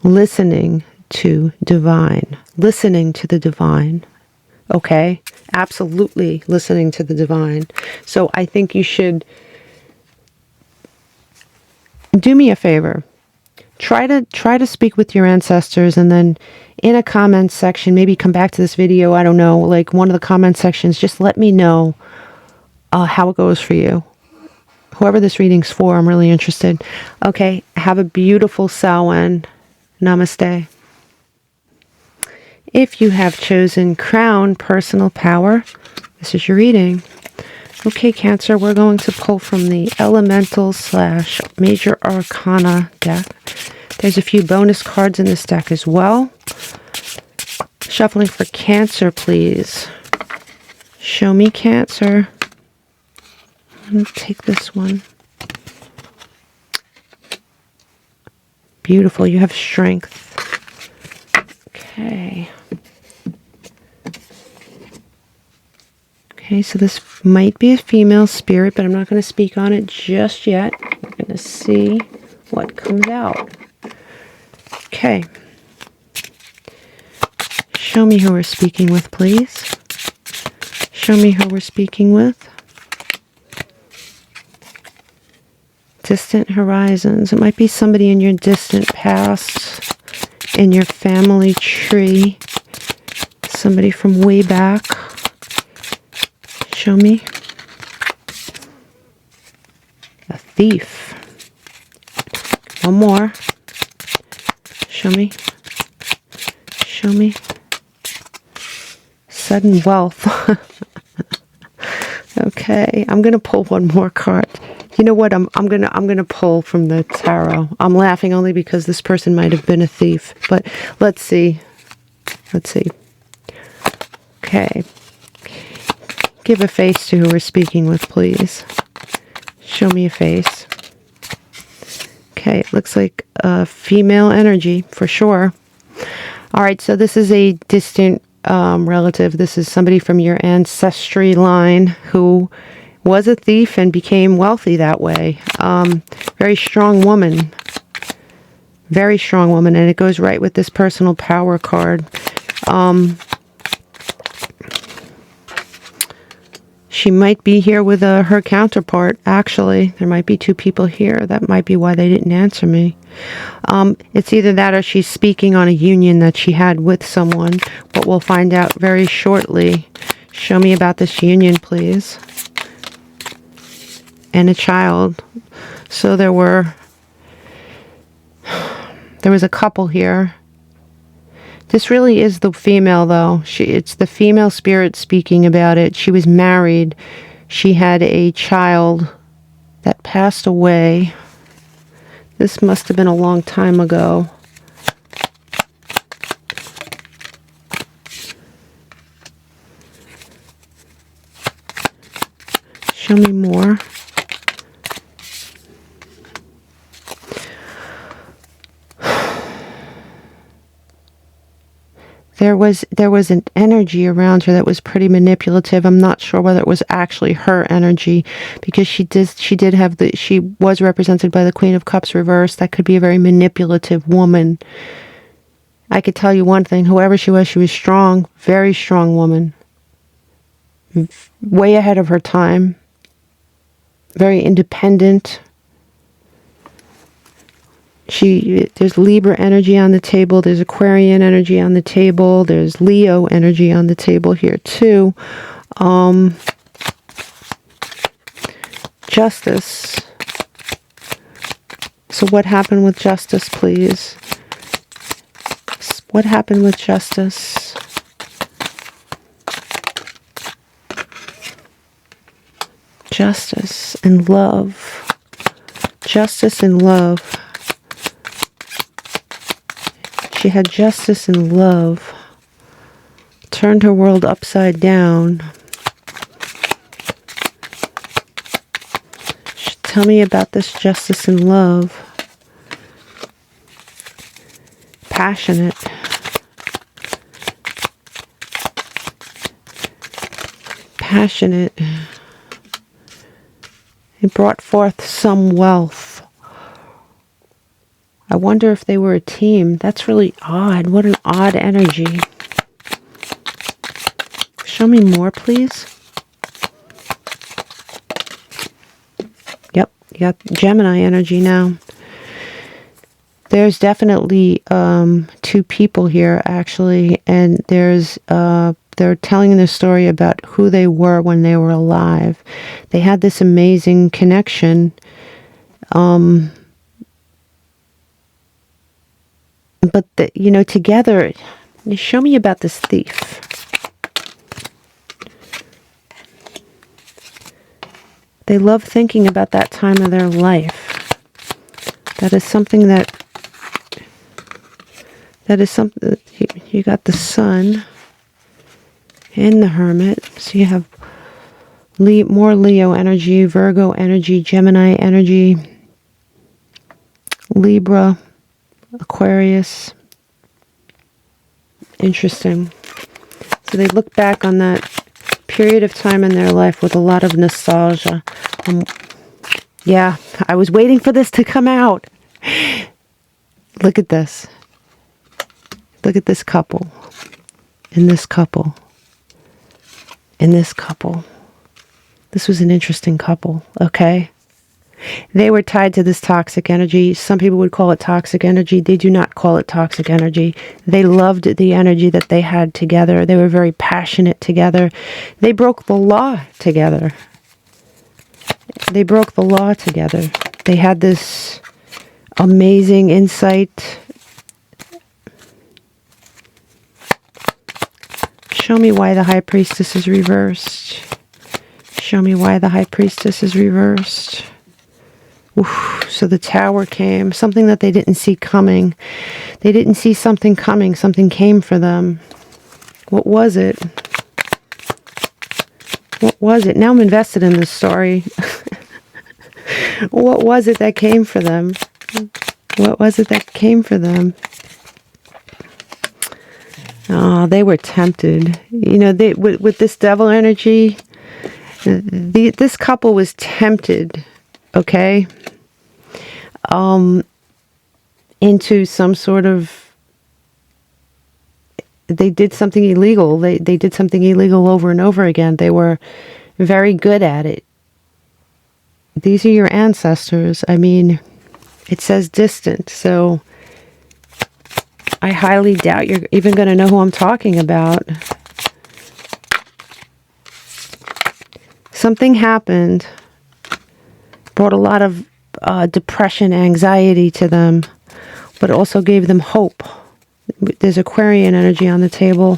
Listening to the divine. Okay? Absolutely listening to the divine. So I think you should do me a favor. Try to speak with your ancestors, and then in a comment section, maybe come back to this video, I don't know, like one of the comment sections, just let me know how it goes for you. Whoever this reading's for, I'm really interested. Okay, have a beautiful Samhain. Namaste. If you have chosen Crown Personal Power, this is your reading. Okay, Cancer, we're going to pull from the Elemental / Major Arcana deck. There's a few bonus cards in this deck as well. Shuffling for Cancer, please. Show me Cancer. I'm going to take this one. Beautiful. You have strength. Okay. Okay, so this might be a female spirit, but I'm not going to speak on it just yet. We're going to see what comes out. Okay. Show me who we're speaking with, please. Show me who we're speaking with. Distant horizons. It might be somebody in your distant past, in your family tree. Somebody from way back. Show me. A thief. One more. Show me. Show me. Sudden wealth. Okay, I'm gonna pull one more card. You know what? I'm gonna pull from the tarot. I'm laughing only because this person might have been a thief. But let's see. Let's see. Okay. Give a face to who we're speaking with, please. Show me a face. Okay, it looks like a female energy for sure. All right, so this is a distant relative. This is somebody from your ancestry line who was a thief and became wealthy that way. Very strong woman. Very strong woman, and it goes right with this personal power card. She might be here with her counterpart, actually. There might be two people here. That might be why they didn't answer me. It's either that or she's speaking on a union that she had with someone, but we'll find out very shortly. Show me about this union, please. And a child. So there was a couple here. This really is the female, though. It's the female spirit speaking about it. She was married. She had a child that passed away. This must have been a long time ago. Show me more. There was an energy around her that was pretty manipulative. I'm not sure whether it was actually her energy, because she was represented by the Queen of Cups reversed. That could be a very manipulative woman. I could tell you one thing, whoever she was strong, very strong woman. Way ahead of her time. Very independent. There's Libra energy on the table, there's Aquarian energy on the table, there's Leo energy on the table here too. Justice. So what happened with justice, please? What happened with justice? Justice and love. Justice and love. She had justice and love. Turned her world upside down. Tell me about this justice and love. Passionate. Passionate. It brought forth some wealth. I wonder if they were a team. That's really odd. What an odd energy. Show me more, please. Yep, you got Gemini energy now. There's definitely two people here, actually, and they're telling the story about who they were when they were alive. They had this amazing connection. But, together, show me about this thief. They love thinking about that time of their life. That is something that you got the Sun and the Hermit. So you have more Leo energy, Virgo energy, Gemini energy, Libra, Aquarius. Interesting. So they look back on that period of time in their life with a lot of nostalgia. Yeah, I was waiting for this to come out. Look at this. Look at this couple. And this couple. And this couple. This was an interesting couple, okay? They were tied to this toxic energy. Some people would call it toxic energy. They do not call it toxic energy. They loved the energy that they had together. They were very passionate together. They broke the law together. They broke the law together. They had this amazing insight. Show me why the High Priestess is reversed. Show me why the High Priestess is reversed. Oof, so the Tower came, something that they didn't see coming. They didn't see something coming. Something came for them. What was it? What was it? Now I'm invested in this story. What was it that came for them? What was it that came for them? Oh, they were tempted. With this devil energy, this couple was tempted. Okay, into some sort of, they did something illegal. They did something illegal over and over again. They were very good at it. These are your ancestors. I mean, it says distant, so I highly doubt you're even going to know who I'm talking about. Something happened. Brought a lot of depression, anxiety to them, but also gave them hope. There's Aquarian energy on the table.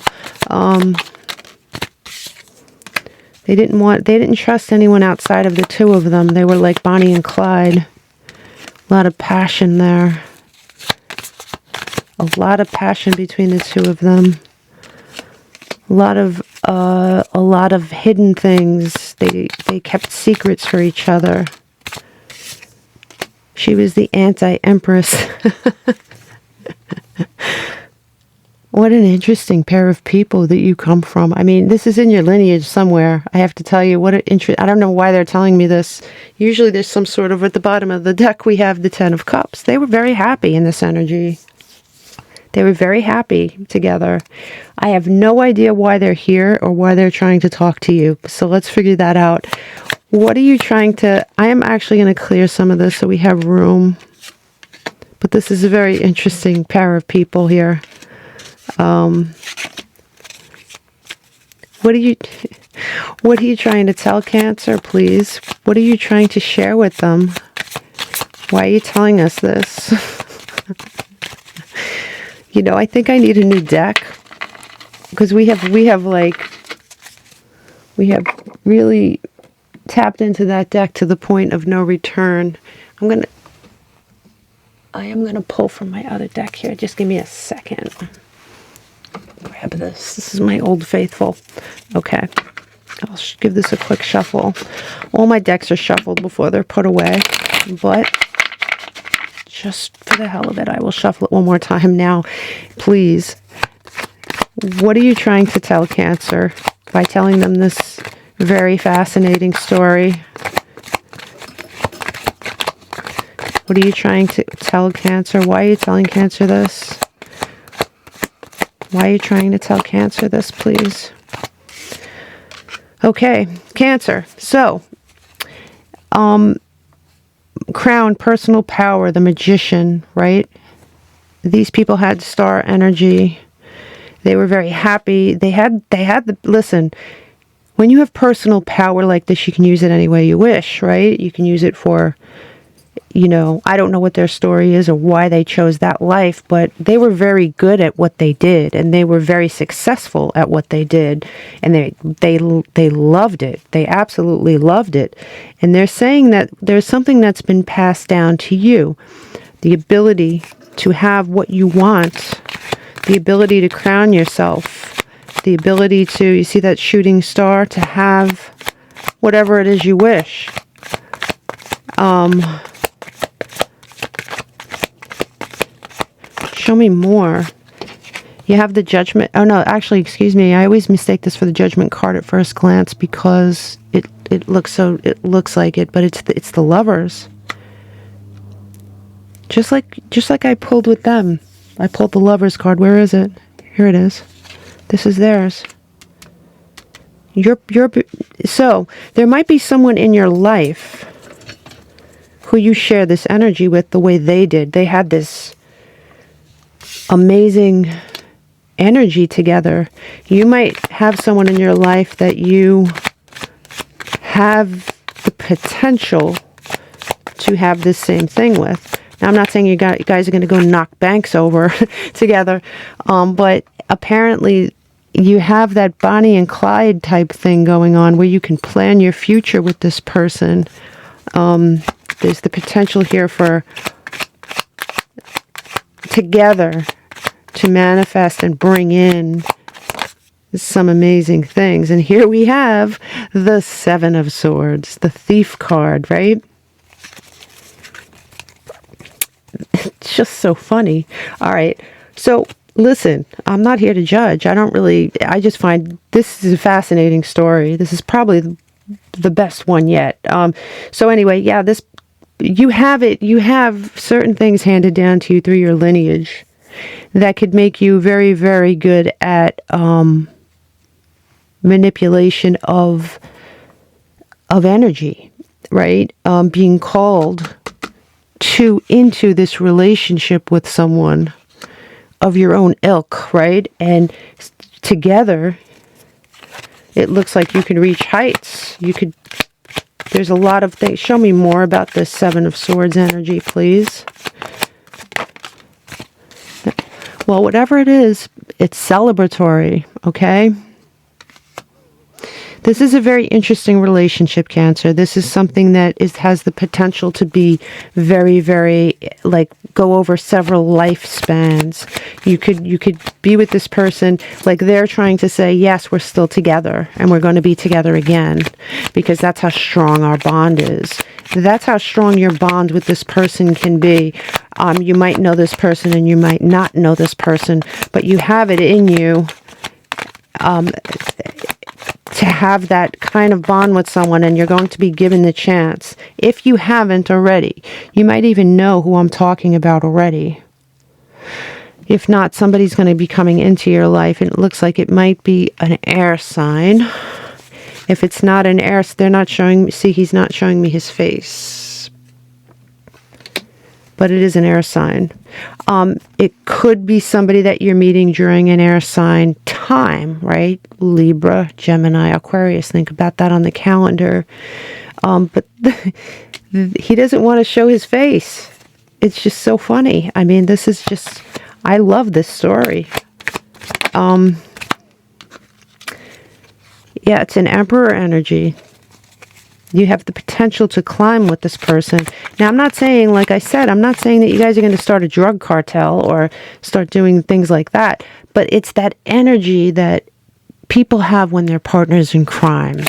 They didn't trust anyone outside of the two of them. They were like Bonnie and Clyde. A lot of passion there. A lot of passion between the two of them. A lot of hidden things They kept secrets for each other. She was the anti-empress. What an interesting pair of people that you come from. I mean, this is in your lineage somewhere. I have to tell you, what an I don't know why they're telling me this. Usually there's some sort of, at the bottom of the deck, we have the Ten of Cups. They were very happy in this energy. They were very happy together. I have no idea why they're here or why they're trying to talk to you. So let's figure that out. What are you trying to... I am actually going to clear some of this so we have room. But this is a very interesting pair of people here. What are you trying to tell Cancer, please? What are you trying to share with them? Why are you telling us this? You know, I think I need a new deck, because we have really tapped into that deck to the point of no return. I am gonna pull from my other deck here. Just give me a second. Grab this. This is my Old Faithful. Okay. I'll give this a quick shuffle. All my decks are shuffled before they're put away, but just for the hell of it, I will shuffle it one more time now. Please. What are you trying to tell Cancer by telling them this very fascinating story? What are you trying to tell Cancer? Why are you telling Cancer this? Why are you trying to tell Cancer this, please? Okay, Cancer. So, Crown, personal power, the Magician, right? These people had star energy. They were very happy. They had listen, when you have personal power like this, you can use it any way you wish, right? You can use it for, you know, I don't know what their story is or why they chose that life, but they were very good at what they did, and they were very successful at what they did, and they loved it. They absolutely loved it. And they're saying that there's something that's been passed down to you, the ability to have what you want, the ability to crown yourself, the ability to, you see that shooting star, to have whatever it is you wish. Show me more. You have the Judgment. Oh no, actually, excuse me. I always mistake this for the Judgment card at first glance because it looks like it, but it's the Lovers. Just like I pulled with them. I pulled the Lovers card. Where is it? Here it is. This is theirs. So there might be someone in your life who you share this energy with the way they did. They had this amazing energy together. You might have someone in your life that you have the potential to have this same thing with. Now, I'm not saying you guys are going to go knock banks over together, but apparently you have that Bonnie and Clyde type thing going on where you can plan your future with this person. There's the potential here for together to manifest and bring in some amazing things. And here we have the Seven of Swords, the Thief card, right? It's just so funny. All right. So listen, I'm not here to judge. I just find this is a fascinating story. This is probably the best one yet. So anyway, yeah, you have certain things handed down to you through your lineage that could make you very, very good at manipulation of energy, right? Being called into this relationship with someone of your own ilk, right? And together, it looks like you can reach heights. There's a lot of things. Show me more about this Seven of Swords energy, please. Well, whatever it is, it's celebratory, okay? This is a very interesting relationship, Cancer. This is something that has the potential to be very, very, like, go over several lifespans. You could be with this person, like they're trying to say, yes, we're still together and we're going to be together again, because that's how strong our bond is. That's how strong your bond with this person can be. You might know this person and you might not know this person, but you have it in you to have that kind of bond with someone, and you're going to be given the chance. If you haven't already, you might even know who I'm talking about already. If not, somebody's going to be coming into your life, and it looks like it might be an air sign. If it's not an air, they're not showing me, see, he's not showing me his face. But it is an air sign. It could be somebody that you're meeting during an air sign time, right? Libra, Gemini, Aquarius. Think about that on the calendar. But he doesn't want to show his face. It's just so funny. I mean, this is just, I love this story. Yeah, it's an Emperor energy. You have the potential to climb with this person. Now, I'm not saying, like I said, I'm not saying that you guys are going to start a drug cartel or start doing things like that. But it's that energy that people have when they're partners in crime.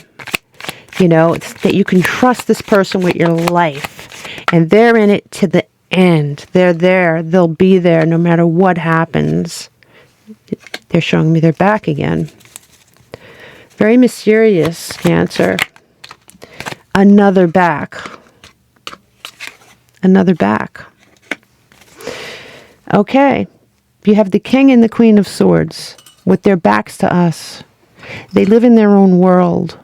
You know, it's that you can trust this person with your life. And they're in it to the end. They're there. They'll be there no matter what happens. They're showing me their back again. Very mysterious, Cancer. Another back. Another back. Okay. You have the King and the Queen of Swords with their backs to us. They live in their own world.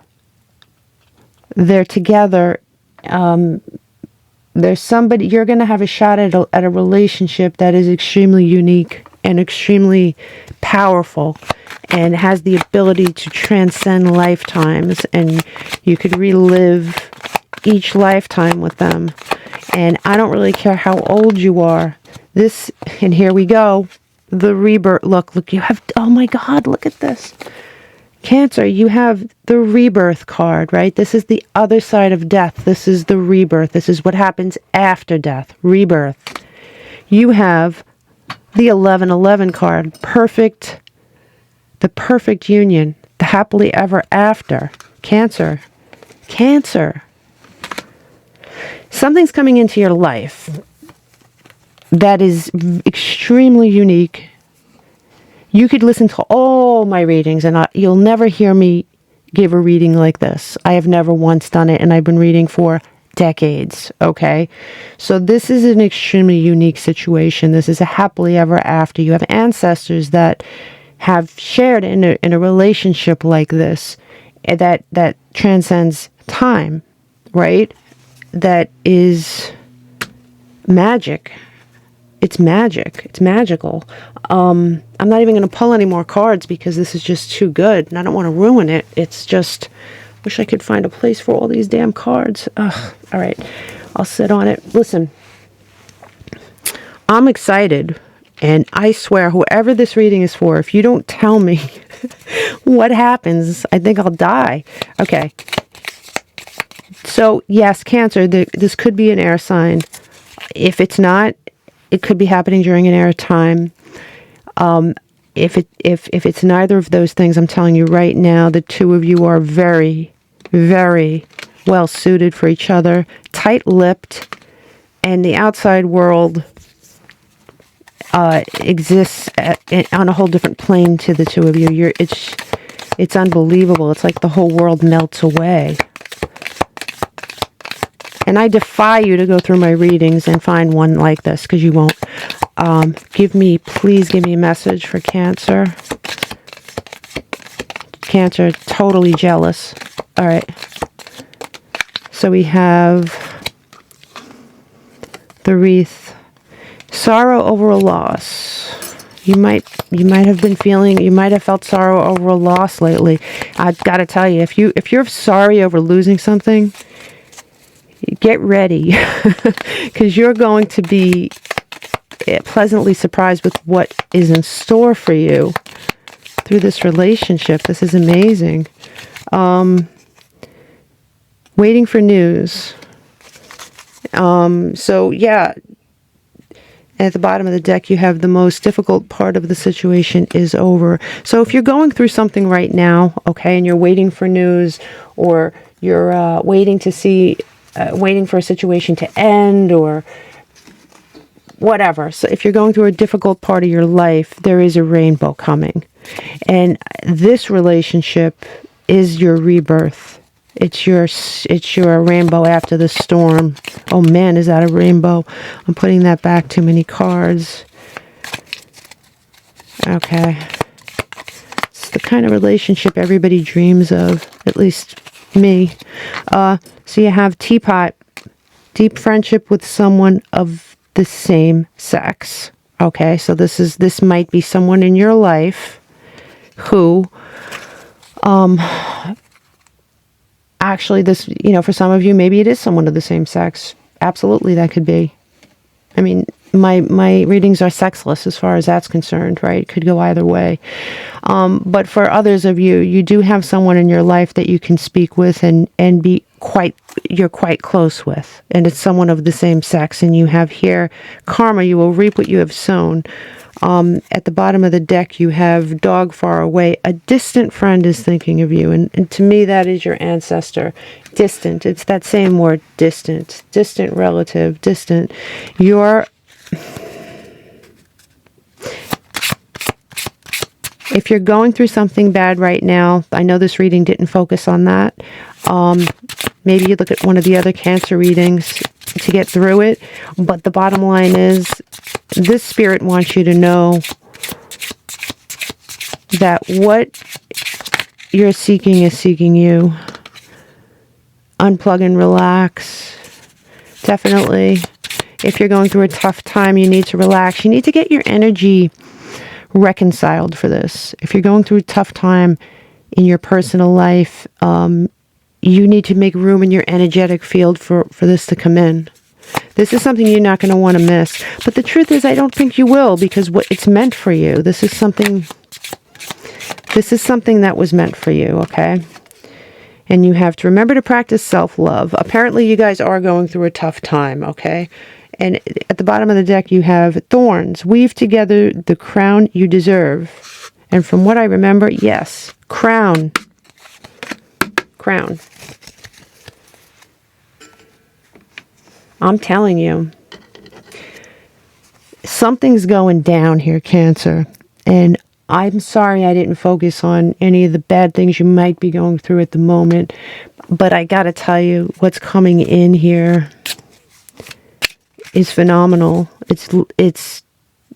They're together. There's somebody, you're going to have a shot at a relationship that is extremely unique and extremely powerful and has the ability to transcend lifetimes, and you could relive each lifetime with them. And I don't really care how old you are. This, and here we go, the rebirth. Look, you have, oh my God, look at this. Cancer, you have the rebirth card, right? This is the other side of death. This is the rebirth. This is what happens after death, rebirth. You have the 1111 card, perfect, the perfect union, the happily ever after. Cancer. Cancer. Something's coming into your life that is extremely unique. You could listen to all my readings and you'll never hear me give a reading like this. I have never once done it, and I've been reading for decades, okay? So this is an extremely unique situation. This is a happily ever after. You have ancestors that have shared in a relationship like this that transcends time, right? That is magic. It's magic. It's magical. I'm not even going to pull any more cards because this is just too good, and I don't want to ruin it. It's just, wish I could find a place for all these damn cards. Ugh. All right, I'll sit on it. Listen, I'm excited, and I swear, whoever this reading is for, if you don't tell me what happens, I think I'll die. Okay. So, yes, Cancer, this could be an air sign. If it's not, it could be happening during an air time. If it's neither of those things, I'm telling you right now, the two of you are very, very well suited for each other, tight-lipped, and the outside world exists on a whole different plane to the two of you. It's unbelievable. It's like the whole world melts away. And I defy you to go through my readings and find one like this, because you won't. Please give me a message for Cancer. Cancer, totally jealous. All right. So we have the wreath. Sorrow over a loss. You might have felt sorrow over a loss lately. I've got to tell you, if you're sorry over losing something, get ready, because you're going to be pleasantly surprised with what is in store for you through this relationship. This is amazing. Waiting for news. So yeah, at the bottom of the deck, you have the most difficult part of the situation is over. So if you're going through something right now, okay, and you're waiting for news, or you're waiting to see, waiting for a situation to end, or whatever. So if you're going through a difficult part of your life, there is a rainbow coming. And this relationship is your rebirth. It's your rainbow after the storm. Oh man, is that a rainbow? I'm putting that back. Too many cards. Okay. It's the kind of relationship everybody dreams of, at least me. So you have teapot, deep friendship with someone of the same sex. Okay, so this might be someone in your life who actually, this, for some of you, maybe it is someone of the same sex. Absolutely, that could be. I mean, my readings are sexless as far as that's concerned, right? It could go either way. But for others of you, you do have someone in your life that you can speak with and you're quite close with. And it's someone of the same sex. And you have here, karma, you will reap what you have sown. At the bottom of the deck, you have dog far away. A distant friend is thinking of you. And to me, that is your ancestor. Distant. It's that same word, distant. Distant relative, distant. If you're going through something bad right now, I know this reading didn't focus on that. Maybe you look at one of the other Cancer readings to get through it. But the bottom line is, this spirit wants you to know that what you're seeking is seeking you. Unplug and relax. Definitely. If you're going through a tough time, you need to relax. You need to get your energy reconciled for this. If you're going through a tough time in your personal life, you need to make room in your energetic field for this to come in. This is something you're not going to want to miss. But the truth is, I don't think you will, because what it's meant for you. This is something that was meant for you, okay? And you have to remember to practice self-love. Apparently, you guys are going through a tough time, okay? And at the bottom of the deck, you have thorns. Weave together the crown you deserve. And from what I remember, yes, crown. Crown. I'm telling you, something's going down here, Cancer. And I'm sorry I didn't focus on any of the bad things you might be going through at the moment. But I got to tell you, what's coming in here is phenomenal. It's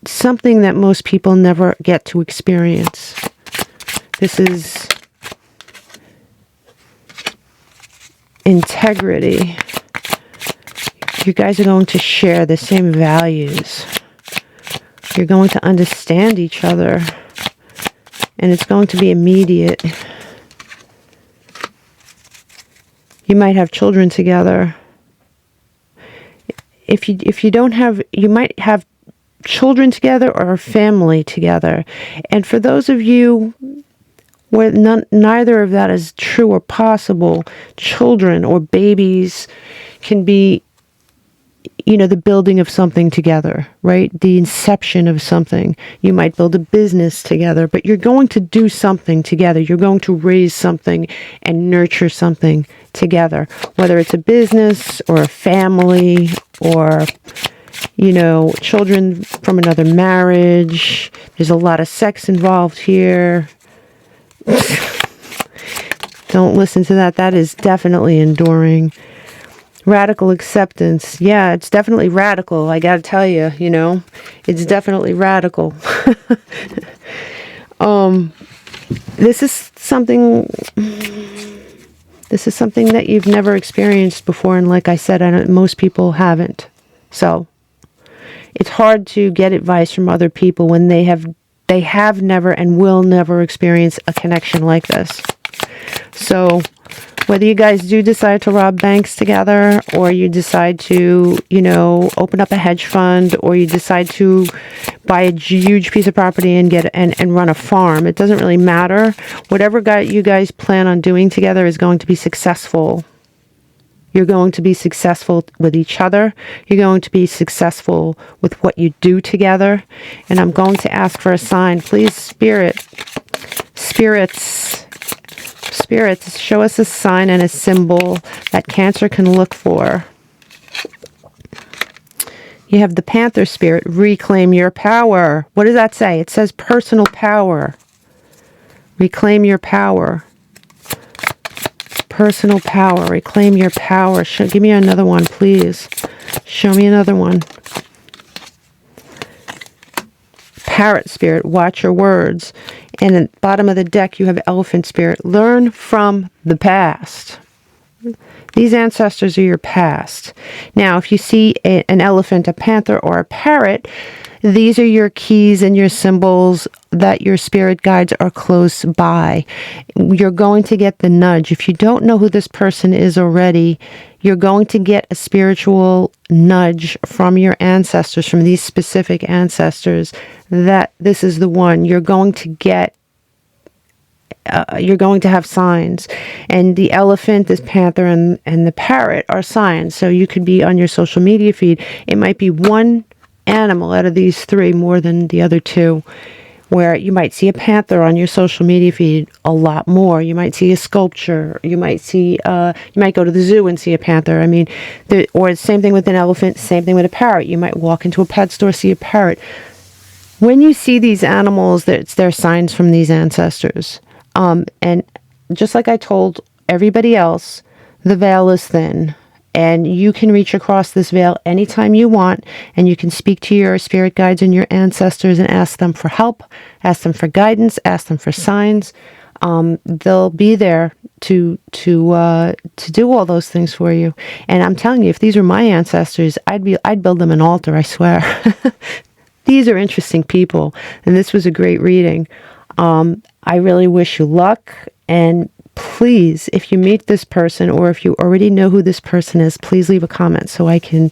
something that most people never get to experience. This is integrity. You guys are going to share the same values. You're going to understand each other. And it's going to be immediate. You might have children together. If you don't have, you might have children together or a family together. And for those of you where neither of that is true or possible, children or babies can be, the building of something together, right? The inception of something. You might build a business together, but you're going to do something together. You're going to raise something and nurture something together, whether it's a business or a family or, children from another marriage. There's a lot of sex involved here. Don't listen to that. That is definitely enduring. Radical acceptance. Yeah, it's definitely radical. I gotta tell you, it's definitely radical. This is something that you've never experienced before, and like I said, most people haven't. So it's hard to get advice from other people when they have never and will never experience a connection like this. So Whether you guys do decide to rob banks together, or you decide to, you know, open up a hedge fund, or you decide to buy a huge piece of property and and run a farm, it doesn't really matter. Whatever you guys plan on doing together is going to be successful. You're going to be successful with each other. You're going to be successful with what you do together. And I'm going to ask for a sign. Please, spirits, show us a sign and a symbol that Cancer can look for. You have the Panther spirit. Reclaim your power. What does that say? It says personal power. Reclaim your power. Personal power. Reclaim your power. Give me another one, please. Show me another one. Parrot spirit. Watch your words. And at the bottom of the deck, you have Elephant spirit. Learn from the past. These ancestors are your past. Now, if you see an elephant, a panther, or a parrot, these are your keys and your symbols that your spirit guides are close by. You're going to get the nudge. If you don't know who this person is already, you're going to get a spiritual nudge from your ancestors, from these specific ancestors, that this is the one. You're going to get you're going to have signs. And the elephant, this panther, and the parrot are signs. So you could be on your social media feed. It might be one animal out of these three more than the other two, where you might see a panther on your social media feed a lot more. You might see a sculpture. You might see, you might go to the zoo and see a panther. I mean, or the same thing with an elephant, same thing with a parrot. You might walk into a pet store, see a parrot. When you see these animals, they're signs from these ancestors. And just like I told everybody else, the veil is thin, and you can reach across this veil anytime you want, and you can speak to your spirit guides and your ancestors and ask them for help, ask them for guidance, ask them for signs. They'll be there to do all those things for you. And I'm telling you, if these were my ancestors, I'd build them an altar, I swear. These are interesting people, and this was a great reading. I really wish you luck, and please, if you meet this person, or if you already know who this person is, please leave a comment so I can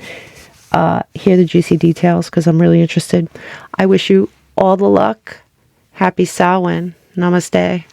hear the juicy details, because I'm really interested. I wish you all the luck. Happy Samhain. Namaste.